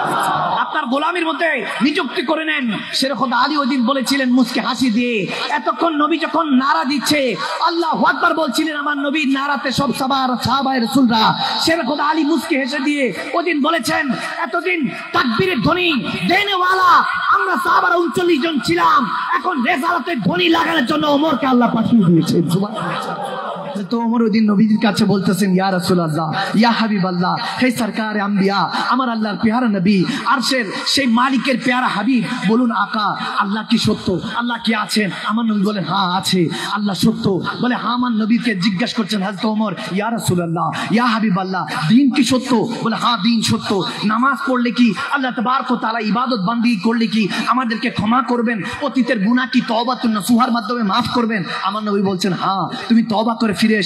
আপনার গোলামির মধ্যে নিযুক্তি করে নেন। শেরখুদা আলী ওই দিন বলেছিলেন মুস্কে হাসি দিয়ে, এতক্ষণ নবী যখন নারা দিচ্ছে, আল্লাহু আকবার বলছিলেন আমার নবীর নারাতে সব সাহাবায়ে রাসূলরা, শেরখুদা আলী মুস্কে হেসে দিয়ে ওদিন বলেছেন, এতদিন তাকবীরের ধ্বনি দেনেওয়ালা আমরা সাহাবারা 39 জন ছিলাম, এখন রিসালাতের ধ্বনি লাগানোর জন্য ওমরকে আল্লাহ পাঠিয়ে দিয়েছেন, সুবহানাল্লাহ। তো ওমর ওদিন নবীর কাছে বলতেছেন, ইয়া রাসূলুল্লাহ, ইয়া হাবিবাল্লাহ, হে সরকার আম্বিয়া, আমার আল্লাহর পেয়ারা নবী, আরশের সেই মালিকের পেয়ারা হাবিব, বলুন আকা, আল্লাহ কি সত্য? আল্লাহ কি আছেন? আমার নবী বলেন, হ্যাঁ আছে, আল্লাহ সত্য। বলে, হ্যাঁ, আমার নবীকে জিজ্ঞাসা করছেন হযরত ওমর, ইয়া রাসূলুল্লাহ, ইয়া হাবিবাল্লাহ, দ্বীন কি সত্য? বলে, হ্যাঁ, দ্বীন সত্য। নামাজ পড়লে কি আল্লাহ তাবারক ওয়া তাআলা ইবাদত বান্দি করলে কি আমাদেরকে ক্ষমা করবেন? অতীতের গুনাহ কি তওবাতুন নসুহার মাধ্যমে মাফ করবেন? আমার নবী বলছেন, হ্যাঁ, তুমি তওবা করে ফিরে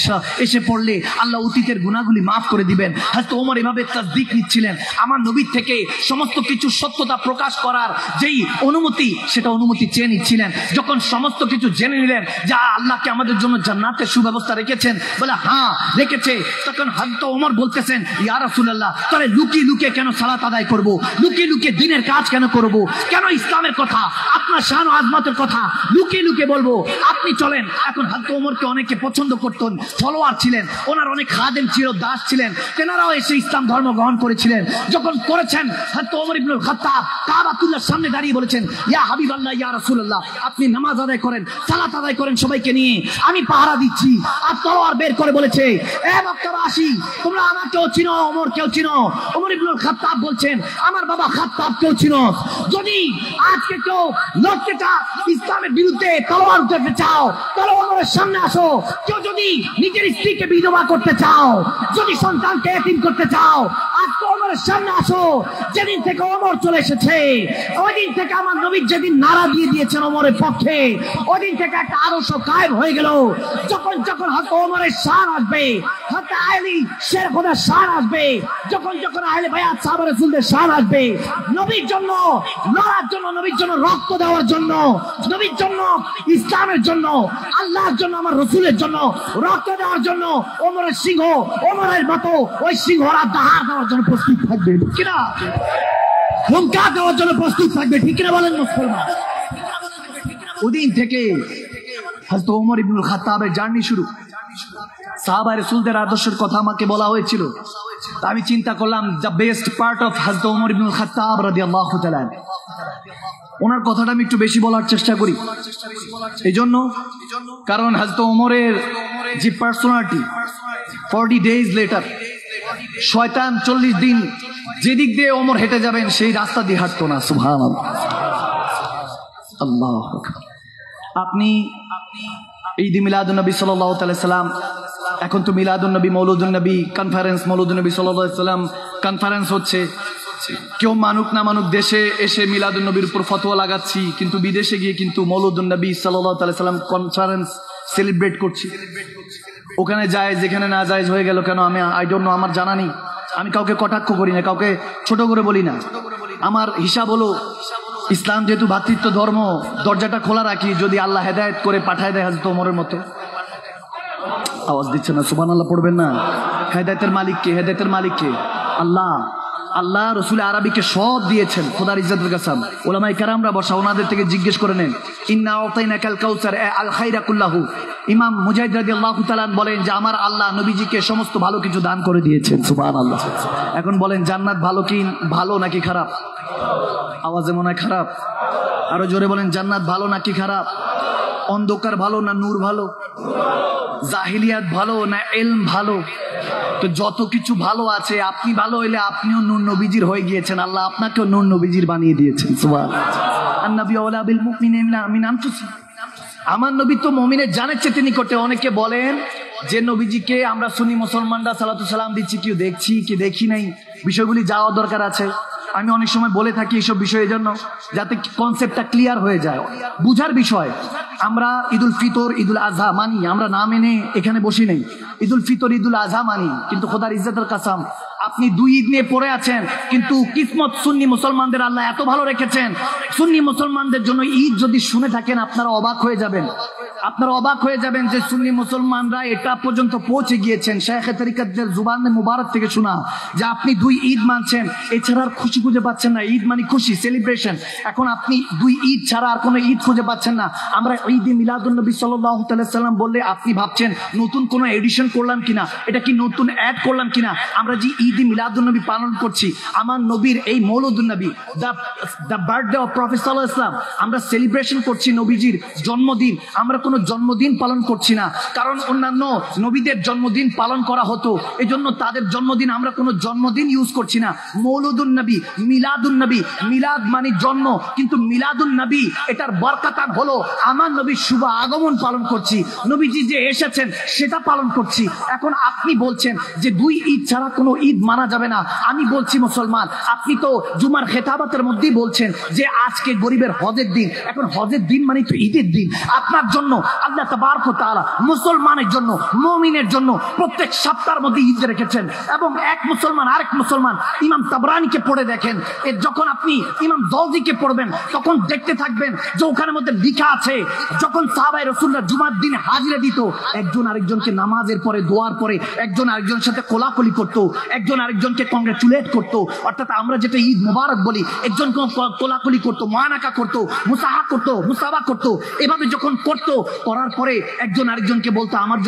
এসে পড়লে আল্লাহ অতীতের গুনাহগুলি মাফ করে দিবেন। হযরত ওমর এভাবে তাসদিক নিচ্ছিলেন, আমার নবীর থেকে সমস্ত কিছু সত্যতা প্রকাশ করার যেই অনুমতি, সেটা অনুমতি চেয়ে নিচ্ছিলেন। যখন সমস্ত কিছু জেনে নিলেন যা আল্লাহকে আমাদের জন্য জান্নাতের সুব্যবস্থা রেখেছেন, বলে হ্যাঁ রেখেছে, তখন হযরত ওমর বলতেছেন, ইয়া রাসূলুল্লাহ, তাহলে লুকিয়ে লুকিয়ে কেন সালাত আদায় করব? লুকিয়ে লুকিয়ে দ্বীনের কাজ কেন করব? কেন ইসলামের কথা, আপনার শান ও আজমতের কথা লুকিয়ে লুকিয়ে বলবো? আপনি চলেন। এখন হযরত ওমরকে অনেকে পছন্দ করতেন, ফলোয়ার ছিলেন, ওনার অনেক খাদেম ছিল, দাস ছিলেন, তেনারাও এসে ইসলাম ধর্ম গ্রহণ করেছিলেন। যখন করেছেন, হযরত ওমর ইবনুল খাত্তাব কাবাতুল্লাহর সামনে দাঁড়িয়ে বলেছেন, ইয়া হাবিবাল্লাহ, ইয়া রাসূলুল্লাহ, আপনি নামাজ আদায় করেন, সালাত আদায় করেন সবাইকে নিয়ে, আমি পাহারা দিচ্ছি। আর তলোয়ার বের করে বলেছে, এ মক্কাবাসী, তোমরা আমাকেও চিনো, ওমরকেও চিনো। ওমর ইবনুল খাত্তাব বলছেন, আমার বাবা খাত্তাবকেও চিনো। যদি আজকে কেউ লড়তে চাও, ইসলামের বিরুদ্ধে তলোয়ার উঠাতে চাও, তাহলে ওমরের সামনে আসো। কেউ যদি নিজের স্ত্রীকে বিধবা করতে চাও, যদি সন্তানকে এতিম করতে চাও, আজকে ওমরের সামনে আসো। যেদিন থেকে ওমর চলে এসেছে, ওই দিন থেকে আমার নবী যেদিন নারা দিয়ে দিয়েছেন ওমরের পক্ষে, ওই দিন থেকে একটা আদর্শ কায়েম হয়ে গেল। যখন যখন হয়তো ওমরের শান আসবে, হয়তো আলী শেরখুদার শান আসবে, যখন যখন আহলে বায়াত সাহাবা রাসূলদের শান আসবে, নবীর জন্য লড়ার জন্য, নবীর জন্য রক্ত দেওয়ার জন্য, নবীর জন্য, ইসলামের জন্য, আল্লাহর জন্য, আমার রসুলের জন্য রক্ত দেওয়ার জন্য ওমরের সিংহ, ওমরের মতো ওই সিংহরা দাহার দেওয়ার জন্য প্রস্তুত থাকবে, কিনা হুঙ্কার দেওয়ার জন্য প্রস্তুত থাকবে, ঠিক কিনা বলেন মুসলমান? ওদিন থেকে হযরত ওমর ইবনুল খাত্তাবের জার্নি শুরু। সাহাবায়ে রাসূলদের আদর্শের কথা আমাকে বলা হয়েছিল, তা আমি চিন্তা করলাম দ্য বেস্ট পার্ট অফ হযরত ওমর ইবনুল খাত্তাব রাদিয়াল্লাহু তাআলা, ওনার কথাটা আমি একটু বেশি বলার চেষ্টা করি। এই জন্য কারণ হযরত ওমরের যে পার্সোনালিটি, 40 days লেটার শয়তান 40 দিন যেদিক দিয়ে ওমর হেঁটে যাবেন সেই রাস্তা দিয়ে হাঁটতো না। সুবহানাল্লাহ, আল্লাহু আকবার। আপনি ঈদ মিলাদুন নবী সাল্লাল্লাহু আলাইহি সাল্লাম, এখন তো মিলাদুন নবী, মৌলুদুন নবী কনফারেন্স, মৌলুদুন নবী সাল্লাল্লাহু আলাইহি সাল্লাম কনফারেন্স হচ্ছে। কেউ মানুক না মানুক দেশে এসে মিলাদুন নবীর উপর ফতোয়া লাগাচ্ছি, কিন্তু বিদেশে গিয়ে কিন্তু মৌলুদুন নবী সাল্লাল্লাহু আলাইহি সাল্লাম কনফারেন্স সেলিব্রেট করছি। ওখানে যায় যেখানে না যায় হয়ে গেল কেন, আমি আই ডোন্ট নো, আমার জানা নেই। আমি কাউকে কটাক্ষ করি না, কাউকে ছোট করে বলি না। আমার হিসাব হলো ইসলাম যেহেতু ভ্রাতৃত্ব ধর্ম, দরজাটা খোলা রাখি, যদি আল্লাহ হেদায়েত করে পাঠায় দেয় হযরত ওমরের মতো। আওয়াজ দিচ্ছে না, সুবহানাল্লাহ পড়বেন না। হেদায়েতের মালিক কে? হেদায়েতের মালিক কে? আল্লাহ। আল্লাহ রসুল আরবিকে সব দিয়েছেন, খোদার ইজ্জতের কাসম। ওলামায়ে কেরামরা বসা, ওনাদের থেকে জিজ্ঞেস করে নেন। ইন্না আতাইনাকাল কাউসার আল খায়রা কুল্লাহু। ইমাম মুজাহিদ রাদিয়াল্লাহু তাআলা বলেন যে আমার আল্লাহ নবীজিকে সমস্ত ভালো কিছু দান করে দিয়েছেন। সুবহানাল্লাহ। এখন বলেন জান্নাত ভালো কি ভালো নাকি খারাপ? আওয়াজে মনে হয় খারাপ। আরো জোরে বলেন জান্নাত ভালো নাকি খারাপ? অন্ধকার ভালো না নূর ভালো? জাহিলিয়াত ভালো না ইলম ভালো? তো যত কিছু ভালো আছে, আপনি ভালো হইলে আপনিও নূর নবীজির হয়ে গিয়েছেন, আল্লাহ আপনাকেও নূর নবীজির বানিয়ে দিয়েছেন। সুবহানাল্লাহ। আন-নবী আওলা বিল মুমিনিনা মিন আনফুসিহিম। আমার নবী তো মুমিনের জানের চেয়ে নিকটে। অনেকে বলেন যে নবীজিকে আমরা সুন্নি মুসলমানরা সালাতু সালাম দিচ্ছি, কেউ দেখছি কি দেখি নাই, বিষয়গুলি যাওয়া দরকার আছে। আমি অনেক সময় বলে থাকি এইসব বিষয়ের জন্য, যাতে কনসেপ্টটা ক্লিয়ার হয়ে যায়, বুঝার বিষয়। আমরা ঈদুল ফিতর ঈদুল আজহা মানি, আমরা না মেনে এখানে বসি নেই। ঈদুল ফিতর ঈদুল আজহা মানি, কিন্তু খোদার ইজ্জতের কাসম আপনি দুই ঈদ নিয়ে পড়ে আছেন, কিন্তু কিসমত সুন্নি মুসলমানদের আল্লাহ এত ভালো রেখেছেন, সুন্নি মুসলমানদের জন্য ঈদ যদি শুনে থাকেন আপনারা অবাক হয়ে যাবেন। আপনারা অবাক হয়ে যাবেন যে সুন্নি মুসলমানরা এটা পর্যন্ত পৌঁছে গিয়েছেন, শায়েখে তরিকতের জুবানে মুবারক থেকে শোনা যে আপনি দুই ঈদ মানছেন, এছাড়া আর খুশি খুঁজে পাচ্ছেন না। ঈদ মানে খুশি, সেলিব্রেশন। এখন আপনি দুই ঈদ ছাড়া আর কোনো ঈদ খুঁজে পাচ্ছেন না। আমরা ঈদে মিলাদুন নবী সাল্লাল্লাহু তাআলা সাল্লাম বললে আপনি ভাবছেন নতুন কোনো এডিশন করলাম কিনা, এটা কি নতুন অ্যাড করলাম কিনা। আমরা যে ঈদে মিলাদুন নবী পালন করছি, আমার নবীর এই মৌলুদুন নবী, দ্য বার্থডে অফ প্রফেট সাল্লাল্লাহু আলাইহি ওয়াসাল্লাম, আমরা সেলিব্রেশন করছি নবীজির জন্মদিন। আমরা কোনো জন্মদিন পালন করছি না, কারণ অন্যান্য নবীদের জন্মদিন পালন করা হতো, এজন্য তাদের জন্মদিন আমরা কোনো জন্মদিন ইউজ করছি না। মৌলুদুন নবী, মিলাদুন নবী, মিলাদ মানে জন্ম, কিন্তু মিলাদুন নবী এটার বরকতান হলো আমার নবীর শুভ আগমন পালন করছি, নবীজি যে এসেছেন সেটা পালন করছি। এখন আপনি বলছেন যে দুই ঈদ ছাড়া কোনো ঈদ মানা যাবে না। আমি বলছি মুসলমান, আপনি তো জুমার খেতাবাতের মধ্যেই বলছেন যে আজকে গরিবের হজের দিন। এখন হজের দিন মানে তো ঈদের দিন। আপনার জন্য আল্লাহ তাবারক ওয়া তাআলা মুসলমানের জন্য, মুমিনের জন্য প্রত্যেক সপ্তাহের মধ্যে ঈদ রেখেছেন। এবং এক মুসলমান আরেক মুসলমান ইমাম তাবরানীকে পড়ে দেখেন, যখন আপনি ইমাম জাওজিকে পড়বেন তখন দেখতে থাকবেন যে ওখানে মধ্যে লেখা আছে যখন সাহাবায়ে রাসূলরা জুমার দিনে হাজিরা দিত, একজন আরেকজনকে নামাজের পরে দোয়ার পরে একজন আরেকজনের সাথে কোলাকুলি করত, একজন আরেকজনকে কংগ্রেচুলেট করত। অর্থাৎ আমরা যেটা ঈদ মুবারক বলি, একজনকে কোলাকুলি করত, মুআনাকা করত, মুসাহা করত, মুসাবা করত। এভাবে যখন করত, করার পরে একজন আরেকজনকে বলতো আমার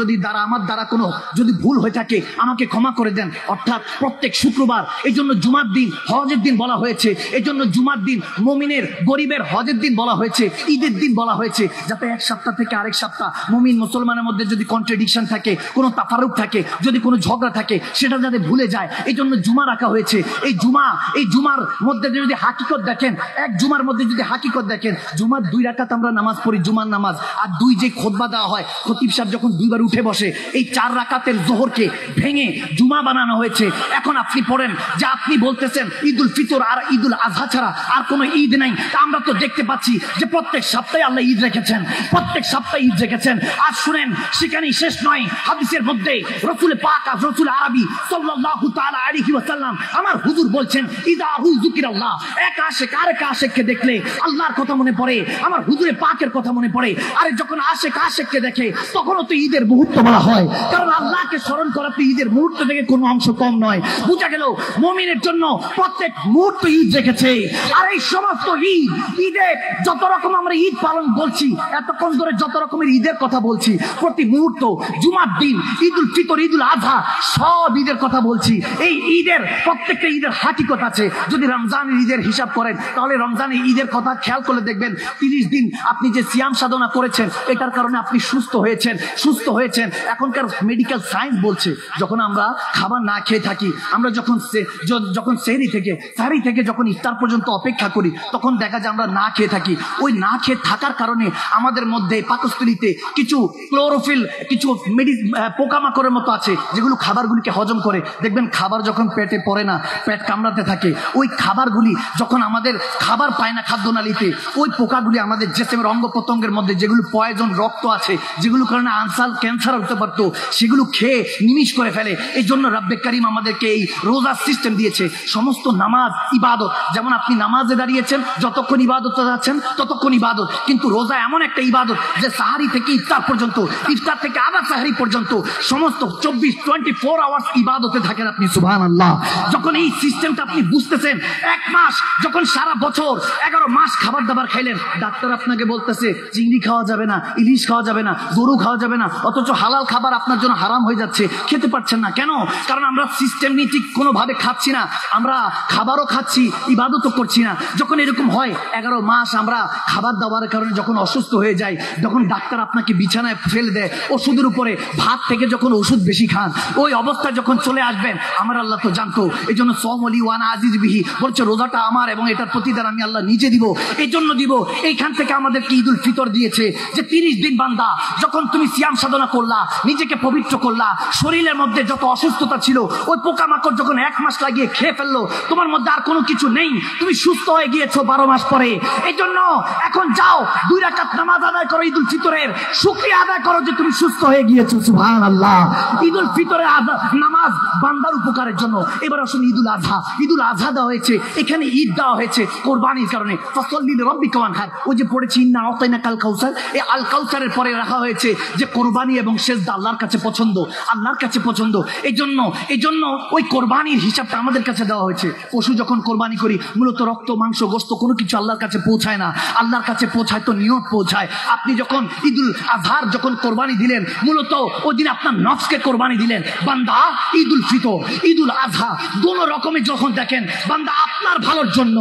দ্বারা কোনো যদি ভুল হয়ে থাকে আমাকে ক্ষমা করে দেন। অর্থাৎ প্রত্যেক শুক্রবার, এই জন্য জুমার দিন হজের দিন বলা হয়েছে, এই জন্য জুমার দিন মুমিনের গরিবের হজের দিন বলা হয়েছে, ঈদের দিন বলা হয়েছে, যাতে এক সপ্তাহ থেকে আরেক সপ্তাহ মুমিন মুসলমানের মধ্যে যদি কন্ট্রাডিকশন থাকে, কোনো তাফারুক থাকে, যদি কোনো ঝগড়া থাকে, সেটা যাতে ভুলে যায়, এই জন্য জুমা রাখা হয়েছে। এই জুমার মধ্যে যদি হাকিকত দেখেন, এক জুমার মধ্যে যদি হাকিকত দেখেন, জুমার 2 রাকাত আমরা নামাজ পড়ি, জুমার নামাজ, আর 2 যে খুতবা দেওয়া হয়, খতিব সাহেব যখন 2বার উঠে বসে, এই 4 রাকাতের জোহরকে ভেঙে জুমা বানানো হয়েছে। এখন আপনি পড়েন যে আপনি বলতেছেন ঈদুল ফিতর আর ঈদুল আজহা ছাড়া আর কোনো ঈদ নাই। আমরা তো দেখতে পাচ্ছি যে প্রত্যেক সপ্তাহে আল্লাহ ঈদ রেখেছেন, প্রত্যেক সপ্তাহে ঈদ রেখেছেন। আর শুনেন, সেখানেই শেষ নয়, হাদিসের মধ্যে রাসূল পাক আর রাসূল আরবি সাল্লাল্লাহু তাআলা আলাইহি ওয়াসাল্লাম আমার হুজুর বলছেন, ইদা যুকিরাল্লাহ, এক আশিক আরেক আশিককে দেখলে আল্লাহর কথা মনে পড়ে, আমার হুজুরে পাকের কথা মনে পড়ে। আরে যখন আশিক আশিককে দেখে তখনও তো ঈদের মুহূর্ত বলা হয়, কারণ আল্লাহকে স্মরণ করা তো ঈদের মুহূর্ত থেকে কোনো অংশ কম নয়। বুঝা গেল মুমিনের জন্য প্রত্যেক মুহূর্ত ঈদ রেখেছে। আর এই সমস্ত ঈদে যত রকম আমরা ঈদ পালন বলছি, এতক্ষণ ধরে যত রকমের ঈদের কথা বলছি, প্রতি মুহূর্ত, জুমার দিন, ঈদুল ফিতর, ঈদুল আজহা, সব ঈদের কথা বলছি। এই ঈদের প্রত্যেকটা ঈদের হাকিকত আছে। যদি রমজানের ঈদের হিসাব করেন, তাহলে রমজানের ঈদের কথা খেয়াল করলে দেখবেন 30 দিন আপনি যে সিয়াম সাধনা করেছেন, এটার কারণে আপনি সুস্থ হয়েছেন। এখনকার মেডিকেল সায়েন্স বলছে, যখন আমরা খাবার না খেয়ে থাকি, আমরা যখন সেহরি থেকে যখন ইফতার পর্যন্ত অপেক্ষা করি, তখন দেখা যায় আমরা না খেয়ে থাকি। ওই না খেয়ে থাকার কারণে আমাদের মধ্যে পাকস্থলীতে কিছু ক্লোরোফিল, কিছু পোকামাকড়ের মতো আছে, যেগুলো খাবারগুলিকে হজম করে। দেখবেন খাবার যখন পেটে পড়ে না, পেট কামড়াতে থাকে, ওই খাবারগুলি যখন আমাদের খাবার পায় না খাদ্যনালীতে, ওই পোকাগুলি আমাদের জিসিমের অঙ্গ প্রত্যঙ্গের মধ্যে যেগুলো পয়জন রক্ত আছে, যেগুলো কারণে আনসার ক্যান্সার হতে পারতো, সেগুলো খেয়ে নিমিষ করে ফেলে। এই জন্য রব্বে কারিম আমাদেরকে এই রোজার সিস্টেম দিয়েছে। সমস্ত নামাজ ইবাদত, যেমন আপনি নামাজে দাঁড়িয়েছেন, যতক্ষণ ইবাদত যাচ্ছেন ততক্ষণ ইবাদত, কিন্তু রোজা এমন একটা ইবাদত যে সাহারি থেকে ইফতার পর্যন্ত, ইফতার থেকে আবার সাহারি পর্যন্ত সমস্ত 24 আওয়ার্স ইবাদতে থাকেন আপনি। সুবহানাল্লাহ। যখন এই সিস্টেমটা আপনি বুঝতেছেন, এক মাস যখন সারা বছর 11 মাস খাবার দাবার খাইলেন, ডাক্তার আপনাকে বলতেছে চিংড়ি খাওয়া যাবে না, ইলিশ খাওয়া যাবে না, গরু খাওয়া যাবে না, অথচ হালাল খাবার আপনার জন্য হারাম হয়ে যাচ্ছে, খেতে পারছেন না। কেন? কারণ আমরা সিস্টেমেটিক কোনোভাবে খাচ্ছি না, আমরা খাবারও খাচ্ছি, ইবাদতও করছি না। যখন এরকম হয়, 11 মাস আমরা খাবার দাবারের কারণে যখন অসুস্থ হয়ে যাই, যখন ডাক্তার আপনাকে বিছানায় ফেলে দেয় ওষুধের উপরে, ভাত থেকে যখন ওষুধ বেশি খান, ওই অবস্থা যখন চলে আসবেন, আমার আল্লাহ তো জানতো। এই জন্য সমলি ওয়ানা আজিজ বিহি বলছে রোজাটা আমার এবং এটার প্রতিদান আমি আল্লাহ নিজে দিব। এই জন্য দিব, এইখান থেকে আমাদেরকে ঈদুল ফিতর দিয়েছে যে 30 দিন বান্দা যখন তুমি সিয়াম সাধনা করলা, নিজেকে পবিত্র করলা, শরীরের মধ্যে যত অসুস্থতা ছিল ওই পোকামাকড় যখন 1 মাস লাগিয়ে খেয়ে ফেললো, তোমার মধ্যে আর কোনো কিছু নেই, তুমি সুস্থ হয়ে গিয়েছো 12 মাস পরে। এই জন্য এখন যাও 2 রাকাত নামাজ আদায় করো, ঈদুল ফিতরের শুকরিয়া আদায় করো যে তুমি সুস্থ হয়ে গিয়েছো। সুবহানাল্লাহ। ঈদুল ফিতরের নামাজ বান্দার উপকারের জন্য। এবার আসুন ঈদুল আজহা। ঈদুল আজহা দেওয়া হয়েছে, এখানে ঈদ দেওয়া হয়েছে কোরবানির কারণে। ফাসল্লি লিরাব্বিকা ওয়ানহার, ওই যে পড়েছি ইন্না আতাইনাকাল কাউসার, এই আল কাউসারের পরে রাখা হয়েছে যে কোরবানি এবং সেজদা আল্লাহর কাছে পছন্দ, আল্লাহর কাছে পছন্দ। এই জন্য ওই কোরবানির হিসাবটা আমাদের কাছে দেওয়া হয়েছে। পশু যখন কোরবানি করি, মূলত রক্ত মাংস গোস্ত কোনো কিছু আল্লাহর কাছে পৌঁছায় না, আল্লাহর কাছে পৌঁছায় তো নিয়ত পৌঁছায়। আপনি যখন ঈদুল আজহার যখন কোরবানি দিলেন, মূলত ওই দিন আপনার নফসকে কোরবানি দিলেন। বান্দা ঈদুল ফিতর, ঈদুল আজহা দোনো রকমের যখন দেখেন, বান্দা আপনার ভালোর জন্য,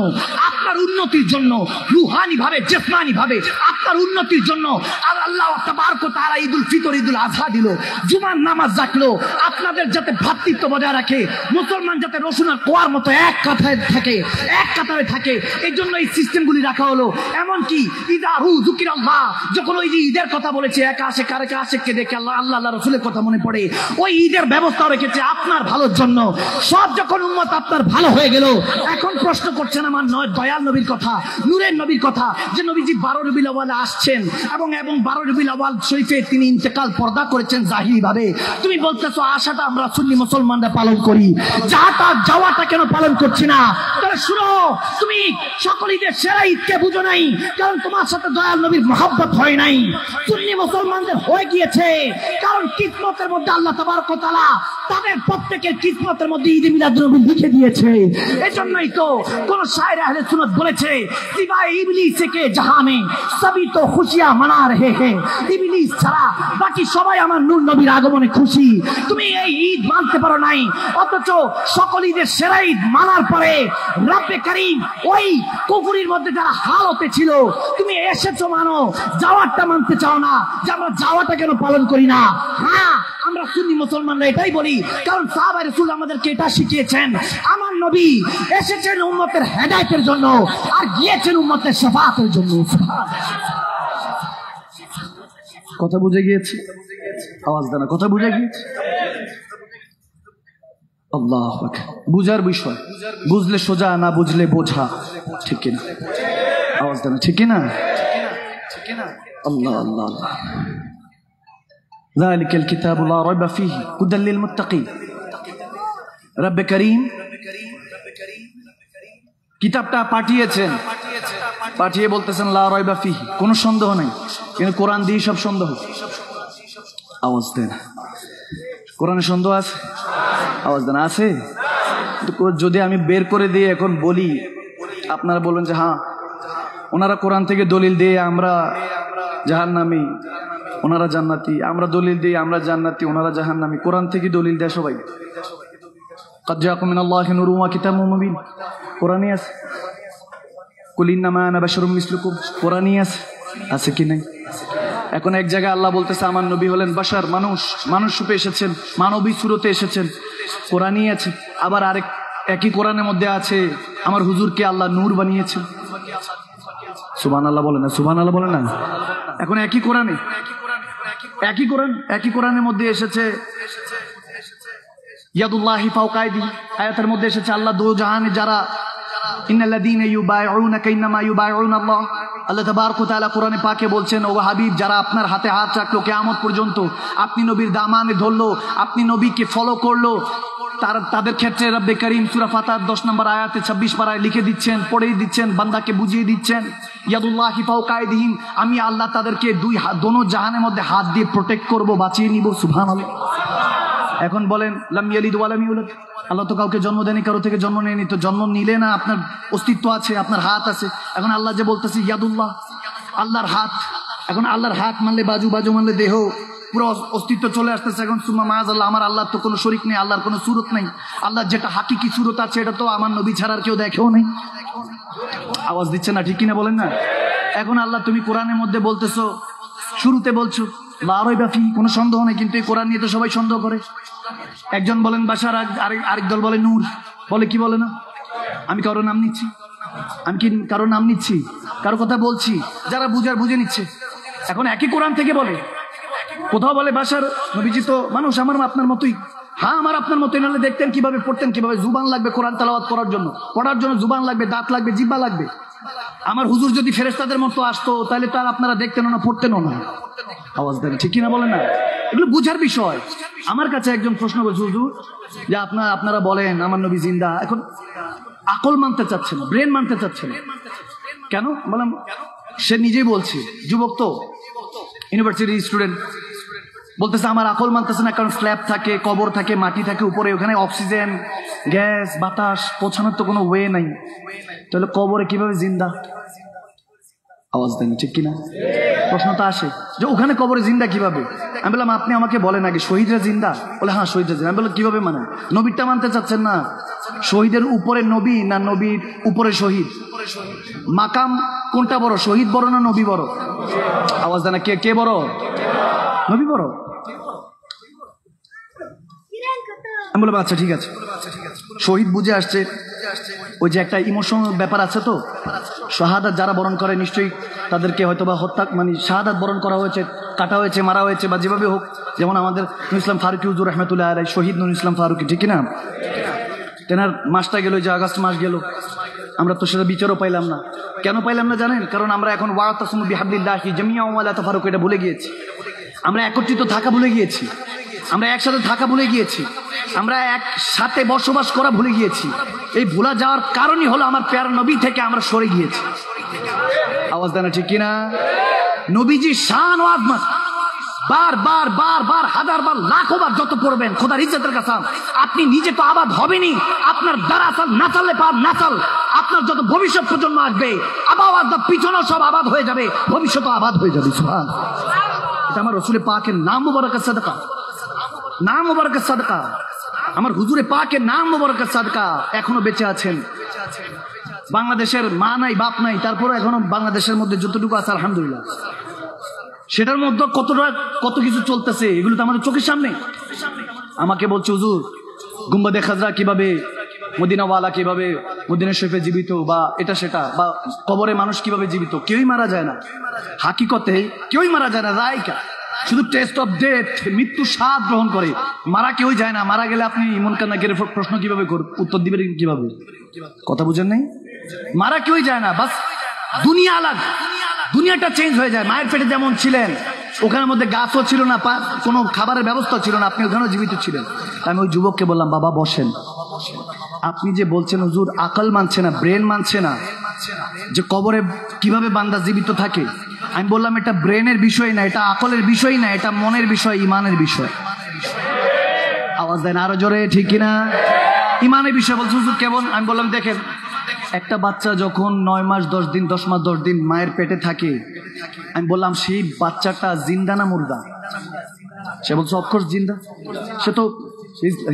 আপনার উন্নতির জন্য, রুহানি ভাবে জিসমানি ভাবে আপনার উন্নতির জন্য আর আল্লাহ তাবারক ওয়া তাআলা ঈদুল ফিতর ঈদুল আজহা দিল। জুমার নামাজ রাখলো আপনাদের যাতে ভ্রাতৃত্ব বজায় রাখে, মুসলমান যাতে রসুন আর কোয়ার মতো এক কাতারে থাকে। এই জন্য এই সিস্টেমগুলি রাখা হলো। এমনকি ইদাহু যুকিরাল্লাহ, যখন ওই যে ঈদের কথা বলেছে, এক আশেক আরেক আশেককে দেখে আল্লাহ রসুলের কথা মনে পড়ে, ওই ঈদের ব্যবস্থা রেখেছে আপনার ভালোর জন্য। সব যখন উম্মত আপনার ভালো হয়ে গেল, এখন প্রশ্ন করছেন আমার দয়াল নবীর কথা, নূরের নবীর কথা, যে নবীজি 12 রবিউল আউয়ালে আসছেন এবং 12 রবিউল আউয়াল শরীফে তিনি ইন্তেকাল পর্দা করেছেন জাহিরি ভাবে। তুমি বলতেছো আশাটা আমরা সুন্নি মুসলমানরা পালন করি, যাওয়াটা কেন পালন করছি না? তাহলে শুনো, তুমি সকল ঈদের সেরা ঈদকে বুঝো নাই, কারণ তোমার সাথে দয়াল নবীর মহব্বত হয় নাই। সুন্নি মুসলমানদের হয়ে গিয়েছে, কারণ কিসমতের মধ্যে আল্লাহ তাবারক ওয়া তাআলা তাদের প্রত্যেকের কিসমতের মধ্যে ঈদ মিলাদ নবী লিখে দিয়েছে। এজন্যই তো কোন শায়ের আহলে সুন্নাত বলেছে, সিবায়ে ইবলিস কে জাহাঁ মে সবই তো খুশিয়াঁ মানা রহে হ্যাঁ, ইবলিস ছাড়া বাকি সবাই আমার নূর নবীর আগমনে খুশি। তুমি এই ঈদ মানতে পারো নাই, অথচ সকল ঈদের সেরা ঈদ মানার পরে রব্বে কারীম ওই কুফরির মধ্যে যারা হালতে ছিল, তুমি এসেছো মানো, যাওয়ারটা মানতে চাও না, যে আমরা যাওয়াটা কেন পালন করি না? হ্যাঁ, আমরা সুন্নি মুসলমানরা এটাই বলি, কারণ সাহাবায়ে রাসূল আমাদেরকে এটা শিখিয়েছেন। আমার নবী এসেছেন উম্মতের হেদায়েতের জন্য আর গিয়েছেন উম্মতের শাফাআতের জন্য। কথা বুঝে গিয়েছে? আওয়াজ দেন, কথা বুঝে গিয়েছে? আল্লাহু আকবার। বুঝার বিষয়, বুঝলে সোজা, না বুঝলে বোঝা, ঠিক কিনা? আওয়াজ দেন, ঠিক কিনা? আল্লাহ আল্লাহ আল্লাহ। যালিকাল কিতাবু লা রাইবা ফীহি হুদাল লিল মুত্তাকিন। রব্বে কারীম কিতাবটা পাঠিয়েছেন, পাঠিয়ে বলতেছেন লা রাইবা ফীহি, কোনো সন্দেহ নাই। কিন্তু কোরআন দিয়ে সব সন্দেহ। আওয়াজ দেন, কোরআনে সন্দেহ আছে? আওয়াজ দেন, আছে? যদি আমি বের করে দিয়ে এখন বলি, আপনারা বলবেন যে হ্যাঁ, ওনারা কোরআন থেকে দলিল দিয়ে আমরা জাহান্নামী, ওনারা জান্নাতি, আমরা দলিল দিই আমরা জান্নাতি, ওনারা জাহান্নামী। কোরআন থেকে দলিল দেয় সবাই। قد جاءكم من الله نور وكتاب مبين, কোরআনে আছে। কুল ইন্নামা আনা বাশারুম মিসলুকুম, কোরআনে আছে কি নাই? এখন এক জায়গায় আল্লাহ বলতেছে আমার নবী হলেন বাশার, মানুষ রূপে এসেছেন, মানবী সুরতে এসেছেন, কোরআনে আছে। আবার আরেক একই কোরআনের মধ্যে আছে আমার হুজুরকে আল্লাহ নূর বানিয়েছেন। সুবহানাল্লাহ বলেন না? সুবহানাল্লাহ বলেন না? এখন একই কোরআনের মধ্যে এসেছে ইয়াদুল্লাহি ফাওকা আইদিহিম, আয়াতের মধ্যে এসেছে আল্লাহ দু জাহানে যারা, ইন্নাল্লাযীনা ইউবাইউনাকা ইন্নামা ইউবাইউনাল্লাহ, আল্লাহ তাবারক ওয়া তাআলা কোরআনে পাকে বলছেন, ও হাবিব যারা আপনার হাতে হাত রাখলো কিয়ামত পর্যন্ত, আপনি নবীর দামানে ধরলো, আপনি নবীকে ফলো করলো, তাদের ক্ষেত্রে রব্বে করিম সূরা ফাতিহার 10 নম্বর আয়াতে 26 পারায় লিখে দিচ্ছেন, পড়ে দিচ্ছেন, বান্দাকে বুঝিয়ে দিচ্ছেন, ইয়াদুল্লাহি ফাওকা আইদিহিম, আমি আল্লাহ তাদেরকে দোনো জাহানের মধ্যে হাত দিয়ে প্রোটেক্ট করব, বাঁচিয়ে নিব। সুবহানাল্লাহ। এখন বলেন লাম ইয়ালিদ ওয়া লাম ইউলাদ, আল্লাহ তো কাউকে জন্ম দেয়নি, কারো থেকে জন্ম নেয়নি, তো জন্ম নিলে না আপনার অস্তিত্ব আছে, আপনার হাত আছে। এখন আল্লাহ যে বলতেছে ইয়াদুল্লাহ, আল্লাহর হাত, এখন আল্লাহর হাত মানলে বাজু, বাজু মানলে দেহ, পুরো অস্তিত্ব চলে আসতেছে। এখন সুম্মা মাআযাল্লাহ, আমার আল্লাহর তো কোনো শরীক নেই, আল্লাহর কোনো সুরত নেই, আল্লাহর যেটা হাকিকি সুরত আছে এটা তো আমার নবী ছাড়া আর কেউ দেখেও নেই। আওয়াজ দিচ্ছে না, ঠিক কিনা বলেন না? এখন আল্লাহ তুমি কোরআনের মধ্যে বলতেছো, শুরুতে বলছো লা রাইবা ফি, কোনো সন্দেহ নেই, কিন্তু এই কোরআন নিয়ে তো সবাই সন্দেহ করে। একজন বলেন বাশার, আরেক দল বলে নূর, বলে কি বলে না, আমি কারো নাম নিচ্ছি, আমি কি কারো নাম নিচ্ছি, কারো কথা বলছি, যারা বুঝার বুঝে নিচ্ছে। এখন একই কোরআন থেকে বলে, কোথাও বলে বাশার, নবীজি তো মানুষ আমার আপনার মতোই। হ্যাঁ, আমার আপনার মতোই, নাহলে দেখতেন কিভাবে, পড়তেন কিভাবে, জুবান লাগবে কোরআন তেলাওয়াত করার জন্য, পড়ার জন্য জুবান লাগবে, দাঁত লাগবে, জিহ্বা লাগবে। আমার হুজুর যদি ফেরেশতাদের মতো আসতো তাহলে তার আপনারা দেখতেনও না, পড়তেনও না। আওয়াজ দেন, ঠিক কিনা বলেন না? এগুলো বুঝার বিষয়। আমার কাছে একজন প্রশ্ন করছে, হুজুর যে আপনারা বলেন আমার নবী জিন্দা, এখন আকল মানতে চাচ্ছেন, ব্রেন মানতে চাচ্ছেন কেন? বললাম সে নিজেই বলছে, যুবক তো, ইউনিভার্সিটি স্টুডেন্ট, বলতেছে আমার আকল মানতেছে না, কারণ স্ল্যাব থাকে, কবর থাকে, মাটি থাকে উপরে, ওখানে অক্সিজেন, গ্যাস, বাতাস পৌঁছানোর তো কোনো ওয়ে নাই, তাহলে কবরে কিভাবে জিন্দা? আওয়াজ দেন, ঠিক কিনা? প্রশ্ন তো আসে যে ওখানে কবরে জিন্দা কিভাবে? আমি বললাম আপনি আমাকে বলেন আগে, শহীদরা জিন্দা? বলে হ্যাঁ শহীদরা জিন্দা। আমি বললাম কিভাবে মানে? নবীরটা মানতে চাচ্ছেন না, শহীদের উপরে নবী না নবীর উপরে শহীদ? মাকাম কোনটা বড়, শহীদ বড় না নবী বড়? আওয়াজ দেন, কে বড়? নবী বড়। আমি বললাম আচ্ছা ঠিক আছে, শহীদ বুঝে আসছে, ওই যে একটা ইমোশনাল ব্যাপার আছে, তো শাহাদাত যারা বরণ করে নিশ্চয়ই তাদেরকে হয়তো বা হত্যা, মানে শাহাদাত বরণ করা হয়েছে, কাটা হয়েছে, মারা হয়েছে, বা যেভাবে হোক, যেমন আমাদের নুর ইসলাম ফারুকী হুজুর রহমতুল্লাহ আলাইহি, শহীদ নুর ইসলাম ফারুকী, ঠিক কিনা? তেনার মাসটা গেল, যে আগস্ট মাস গেল, আমরা তো সেটা বিচারও পাইলাম না। কেন পাইলাম না জানেন? কারণ আমরা এখন ওয়াতাসিমু বিহাবলিল্লাহি জামিআন ওয়া লা তাফাররাকু এটা ভুলে গিয়েছি। আমরা একত্রিত থাকা ভুলে গিয়েছি, আমরা একসাথে থাকা ভুলে গিয়েছি, আমরা একসাথে বসবাস করা ভুলে গিয়েছি। এই ভুলা যাওয়ার কারণই হলো আমার প্যারা নবী থেকে আমরা সরে গিয়েছি। আওয়াজ দেন, ঠিক কিনা? নবীজি শান ও আজমত বার বার বার বার, হাজার বার, লাখো বার যত পড়বেন, খোদার ইজ্জতের কাসম, আপনি নিজে তো আবাদ হবেনি, আপনার দ্বারা না চাললে না চাল, আপনার যত ভবিষ্যৎ প্রজন্ম আসবে, আবাদ পিছনেও সব আবাদ হয়ে যাবে, ভবিষ্যৎ আবাদ হয়ে যাবে। সুবহান। এটা আমার রসুলের পাকের নাম মুবারকের সাদকা, নাম মুবারকের সাদকা, আমার হুজুরে পাকের নাম মুবারকের সাদকা। এখনো বেঁচে আছেন, বাংলাদেশের মা নাই বাপ নাই, তারপরে এখনো বাংলাদেশের মধ্যে যতটুকু আছে আলহামদুলিল্লাহ, সেটার মধ্যে কত কিছু চলতেছে, এগুলো তো আমাদের চোখের সামনে। আমাকে বলছে হুজুর গুম্বাদে খাজরা কিভাবে, মদিনাওয়ালা কিভাবে মদিনা শরীফে জীবিত, বা এটা সেটা, বা কবরে মানুষ কিভাবে জীবিত, কেউই মারা যায় না, হাকিকতে কেউই মারা যায় না, রাইকা শুধু টেস্ট অফ ডেথ, মৃত্যু স্বাদ গ্রহণ করে, মারা কেউই যায় না। মারা গেলে আপনি ইমন কান্নাকে প্রশ্ন কিভাবে উত্তর দিবেন কিভাবে? কথা বুঝেন নাই? মারা কেউই যায় না, বাস দুনিয়া আলাদা, দুনিয়াটা চেঞ্জ হয়ে যায়। মায়ের পেটে যেমন ছিলেন, ওখানের মধ্যে গাছও ছিল না, কোনো খাবারের ব্যবস্থা ছিল না, আপনি ওখানেও জীবিত ছিলেন। আমি ওই যুবককে বললাম, বাবা বসেন, আপনি যে বলছেন হুজুর আকল মানছে না, ব্রেন মানছে না, যে কবরে কিভাবে বান্দা জীবিত থাকে, আমি বললাম এটা ব্রেনের বিষয় না, এটা আকলের বিষয় না, এটা মনের বিষয়, ইমানের বিষয়। আওয়াজ দেন আরো জোরে, ঠিক কিনা? ইমানের বিষয়। বলছে হুজুর কেমন? আমি বললাম দেখেন, একটা বাচ্চা যখন 9 মাস 10 দিন, 10 মাস 10 দিন মায়ের পেটে থাকে, আমি বললাম সেই বাচ্চাটা জিন্দা না মুর্দা? সে বলছে অফকোর্স জিন্দা, সে তো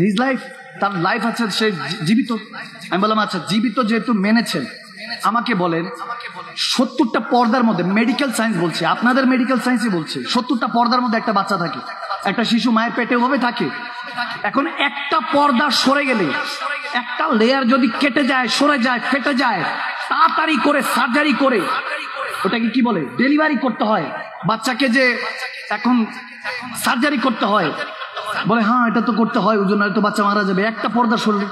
হিজ লাইফ, তার লাইফ আছে, সে জীবিত। আমি বললাম আচ্ছা জীবিত যেহেতু মেনেছেন, আমাকে বলেন 70টা পর্দার মধ্যে, মেডিকেল সায়েন্স বলছে, আপনাদের মেডিকেল সায়েন্সই বলছে 70টা পর্দার মধ্যে একটা বাচ্চা থাকে, একটা শিশু মায়ের পেটে ওভাবে থাকে। এখন একটা পর্দা সরে গেলে, একটা লেয়ার যদি কেটে যায়, সরে যায়, ফেটে যায়, তাড়াতাড়ি করে সার্জারি করে ওটাকে কি বলে, ডেলিভারি করতে হয় বাচ্চাকে, যে এখন সার্জারি করতে হয়, বলে হ্যাঁ এটা তো করতে হয়, ওই জন্য হয়তো বাচ্চা মারা যাবে। একটা পর্দা সরলে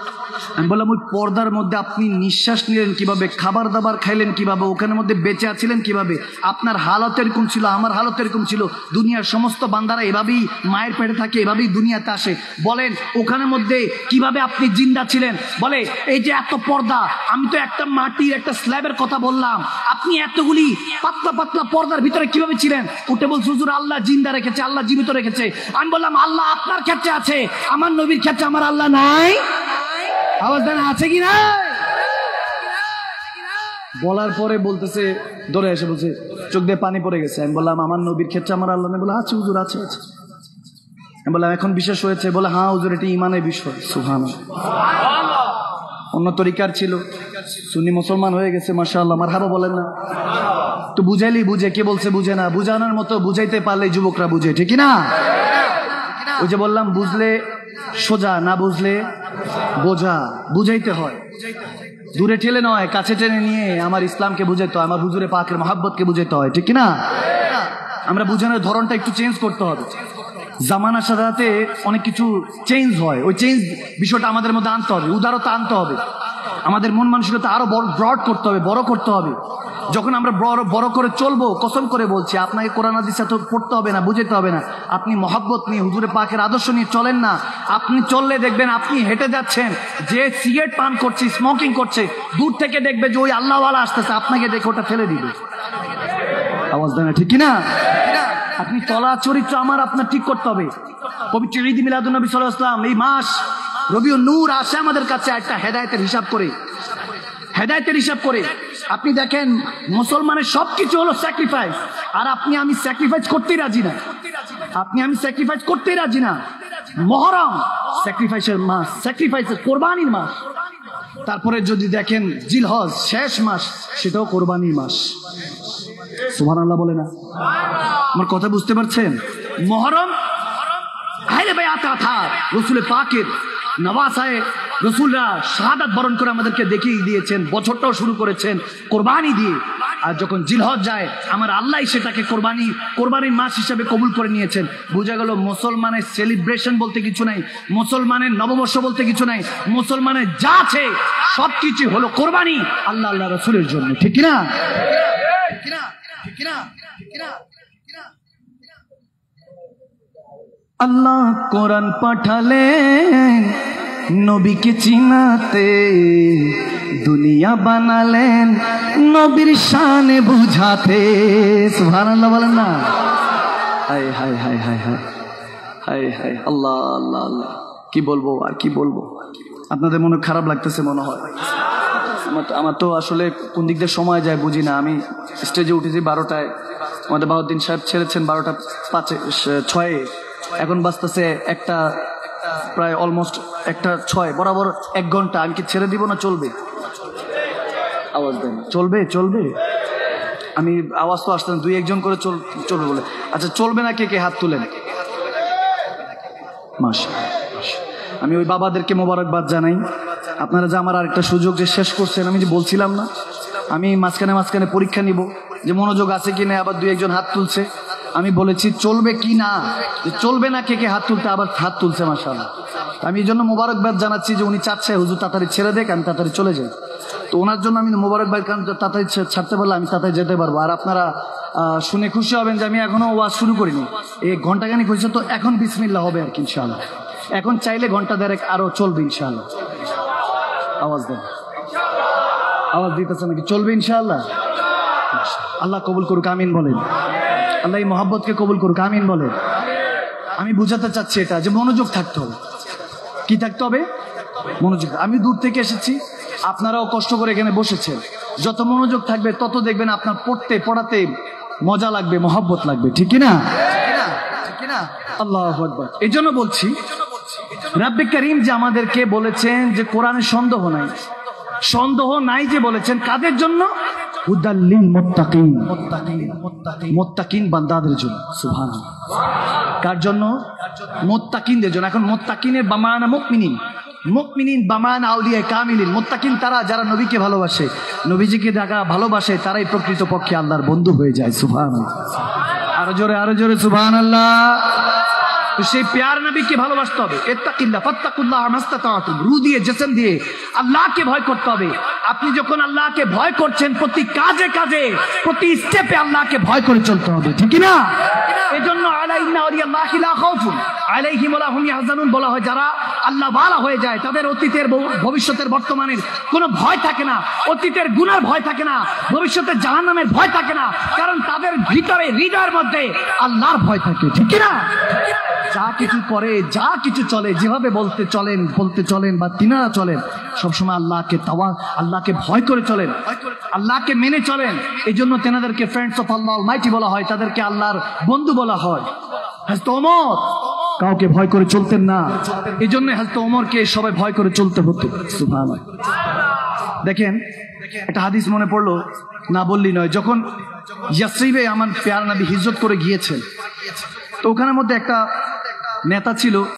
আমি বললাম ওই পর্দার মধ্যে আপনি নিঃশ্বাস নিলেন কিভাবে, খাবার দাবার খাইলেন কিভাবে, ওখানের মধ্যে বেঁচে আছিলেন কিভাবে, আপনার হালত এরকম ছিল, আমার হালত এরকম ছিল। দুনিয়ার সমস্ত বান্দারা এভাবেই মায়ের পেটে থাকে, এভাবেই দুনিয়াতে আসে। বলেন ওখানের মধ্যে কিভাবে আপনি জিন্দা ছিলেন? বলে এই যে এত পর্দা, আমি তো একটা মাটির একটা স্ল্যাবের কথা বললাম, আপনি এতগুলি পাতলা পাতলা পর্দার ভিতরে কিভাবে ছিলেন? উঠে বলছে হুজুর আল্লাহ জিন্দা রেখেছে, আল্লাহ জীবিত রেখেছে। আমি বললাম আল্লাহ আপনার ক্ষেত্রে আছে, আমার নবীর ক্ষেত্রে আমার আল্লাহ নাই? আওয়াজ দেন আছে কি না? বলার পরে বলতেছে, দৌড়ে এসে বলছে চোখ দিয়ে পানি পড়ে গেছে। আমি বললাম আমার নবীর ক্ষেত্রে আমার আল্লাহ নেই? বলে আছে হুজুর, আছে আছে। আমি বললাম এখন বিশ্বাস হয়েছে? বলে হ্যাঁ হুজুর এটি ইমানের বিষয়। সুবহানাল্লাহ। অন্য তরিকার ছিল, সুন্নি মুসলমান হয়ে গেছে, মাশাআল্লাহ। মারহাবা বলেন না? তো বুঝাইলেই বুঝে, কে বলছে বুঝে না? বুঝানোর মতো বুঝাইতে পারলে যুবকরা বুঝে, ঠিক না? ওই যে বললাম বুঝলে সোজা, না বুঝলে বোঝা। বুঝাইতে হয়, দূরে ঠেলে নয়, কাছে টেনে নিয়ে আমার ইসলামকে বুঝাইতে হয়, আমার হুজুরে পাকের মহাব্বতকে বুঝাইতে হয়, ঠিক না? আমরা বুঝানোর ধরনটা একটু চেঞ্জ করতে হবে। জামানার সাথে সাথে অনেক কিছু চেঞ্জ হয়, ওই চেঞ্জ বিষয়টা আমাদের মধ্যে আনতে হবে, উদারতা আনতে হবে, আমাদের মন মানসিকতা আরো ব্রড করতে হবে, বড় করতে হবে। যখন আমরা বড় করে চলবো, কসম করে বলছি আপনাকে কোরআন হাদিস তো পড়তে হবে না, বুঝাতে হবে না। আপনি মহব্বত নিয়ে, হুজুরে পাকের আদর্শ নিয়ে চলেন না, আপনি চললে দেখবেন আপনি হেঁটে যাচ্ছেন, যে সিগারেট পান করছে, স্মোকিং করছে, দূর থেকে দেখবে যে ওই আল্লাহওয়ালা আসতেছে, আপনাকে দেখে ওটা ফেলে দিবে। আওয়াজ দেয় না? ঠিক কিনা? আপনি চলা চরিত্র আমার আপনার ঠিক করতে হবে। পবিত্র ঈদ মিলাদুন নবী সাল্লাল্লাহু আলাইহি ওয়াসাল্লাম, এই মাস রবিউন নূর আসে আমাদের কাছে একটা হেদায়েতের হিসাব করে, হেদায়েতের হিসাব করে। আপনি দেখেন মুসলমানের সবকিছু হলো স্যাক্রিফাইস, আর আপনি আমি স্যাক্রিফাইস করতেই রাজি না, আপনি আমি স্যাক্রিফাইস করতেই রাজি না। মুহররম স্যাক্রিফাইসের মাস, স্যাক্রিফাইসের কোরবানির মাস। তারপরে যদি দেখেন জিলহজ শেষ মাস, সেটাও কোরবানির মাস। সুবহানাল্লাহ বলে না? আমার কথা বুঝতে পারছেন? মুহররম আহলে বায়াত থা রাসূল পাকের নওয়াসায়ে রাসূলরা শাহাদাত বরণ করে আমাদেরকে দেখিয়ে দিয়েছেন, বছরটাও শুরু করেছেন কোরবানি দিয়ে। আর যখন জিলহজ যায়, আমার আল্লাহ সেটাকে কোরবানির মাস হিসেবে কবুল করে নিয়েছেন। বোঝা গেল মুসলমানের সেলিব্রেশন বলতে কিছু নাই, মুসলমানের নববর্ষ বলতে কিছু নাই, মুসলমানের যা আছে সবকিছু হলো কোরবানি আল্লাহ আল্লাহ রাসূলের জন্য, ঠিক না? আল্লাহ কোরআন পাঠালেন নবীকে চিনাতে, দুনিয়া বানালেন নবীর শানে বুঝাতে। সুবহানাল্লাহ বলেন না? হায় হায় হায় হায় হায় হায় হায়, আল্লাহ আল্লাহ আল্লাহ, কি বলবো আর কি বলবো। আপনাদের মনে খারাপ লাগতেছে মনে হয়। আমার তো আসলে কোন দিক দিয়ে সময় যায় বুঝি না। আমি স্টেজে উঠেছি 12টায়, আমাদের বাউদ্দিন সাহেব ছেড়েছেন 12টা 5-6, এখন বাজতেছে একটা, প্রায় অলমোস্ট 1:06, বরাবর 1 ঘন্টা। আমি কি ছেড়ে দিব না চলবে? আওয়াজ দেন। চলবে চলবে, আমি আওয়াজ তো আসতেন 2-1 করে চলবে বলে। আচ্ছা চলবে না, কে কে হাত তুলেন? মাশাআল্লাহ। আমি ওই বাবাদেরকে মোবারকবাদ জানাই। আপনারা যে আমার আরেকটা সুযোগ যে শেষ করছেন, আমি যে বলছিলাম না আমি মাঝখানে পরীক্ষা নিব যে মনোযোগ আছে কি না। আবার 2-1 হাত তুলছে, আমি বলেছি চলবে কি না, যে চলবে না কে কে হাত তুলতে, আবার হাত তুলছে মাশাআল্লাহ। আমি এই জন্য মোবারকবাদ জানাচ্ছি যে উনি চাচ্ছে হুজুর তাড়াতাড়ি ছেড়ে দেখ, আমি তাড়াতাড়ি চলে যাই। তো ওনার জন্য আমি মোবারকবাদ, কারণ তাড়াতাড়ি ছাড়তে পারলে আমি তাড়াতাড়ি যেতে পারবো। আর আপনারা শুনে খুশি হবেন যে আমি এখনো ওয়াজ শুরু করিনি, এই ঘন্টাখানিক হয়েছে, তো এখন বিসমিল্লাহ হবে আর কি ইনশাআল্লাহ। এখন চাইলে ঘন্টা 1.5 আরো চলবে ইনশাআল্লাহ। আওয়াজ দেন, আওয়াজ দিতেছে নাকি? চলবে ইনশাআল্লাহ। আল্লাহ কবুল করুক, আমিন বলেন। আল্লাহ এই মহব্বতকে কবুল করুক, আমিন বলেন। আমি বুঝাতে চাচ্ছি এটা যে মনোযোগ থাকতে হবে। কি থাকতে হবে? মনোযোগ। আমি দূর থেকে এসেছি, আপনারাও কষ্ট করে এখানে বসেছেন, যত মনোযোগ থাকবে তত দেখবেন আপনার পড়াতে মজা লাগবে, মহব্বত লাগবে, ঠিক না? আল্লাহু আকবার। এই জন্য বলছি রাব্বে কারীম যে আমাদেরকে বলেছেন যে কোরআনে সন্দেহ নাই যে বলেছেন কাদের জন্য? হুদাল্লিল মুত্তাকিন, মুত্তাকিন বান্দাদের জন্য। সুবহানাল্লাহ। কার জন্য? মুত্তাকিনদের জন্য। এখন মুত্তাকিনের বামানা মুমিনিন বামানা আউলিয়া কামিলিন। মুত্তাকিন তারা যারা নবীকে ভালোবাসে, নবীজিকে যারা ভালোবাসে, তারাই প্রকৃত পক্ষে আল্লাহর বন্ধু হয়ে যায়। সুবহানাল্লাহ। আরো জোরে সুবহানাল্লাহ। তো সেই প্যার নবীকে ভালোবাসতে হবে। ইত্তাকিল্লাহ ফাত্তাকুল্লাহ মাস্তাতাতুম, রু দিয়ে জিসম দিয়ে আল্লাহকে ভয় করতে হবে। আপনি যখন আল্লাহকে ভয় করছেন, প্রতি কাজে কাজে প্রতি স্টেপে আল্লাহকে ভয় করে চলতে হবে, ঠিক না? এজন্য আলা ইন্না ওয়ালিয়াল্লাহি লা খাউফুন আলাইহিম ওয়া লা হুম ইয়াহজানুন বলা হয়। যারা আল্লাহ ওয়ালা হয়ে যায় তাদের অতীতের ভবিষ্যতের বর্তমানের কোনো ভয় থাকে না, অতীতের গুনার ভয় থাকে না, ভবিষ্যতের জাহান্নামের ভয় থাকে না, কারণ তাদের ভিতরে হৃদয়ের মধ্যে আল্লাহর ভয় থাকে, ঠিক না? যা কিছু করে, যা কিছু চলে, যেভাবে বলতে চলেন বা তিনারা চলেন, সবসময় আল্লাহকে ভয় করে চলেন, আল্লাহকে মেনে চলেন। এই জন্য তেনাদেরকে ফ্রেন্ডস অফ আল্লাহ অলমাইটি বলা হয়, তাদেরকে আল্লাহর বন্ধু বলা হয়। হযরত ওমর কাউকে ভয় করে চলতেন না, এই জন্য হযরত ওমরকে সবাই ভয় করে চলতে হতো। সুবহানাল্লাহ। দেখেন, একটা হাদিস মনে পড়লো, না বললি নয়। যখন ইয়াসরিবে আমার প্যারা নবী হিজরত করে গিয়েছেন, তো ওখানের মধ্যে একটা নেতা ছিল,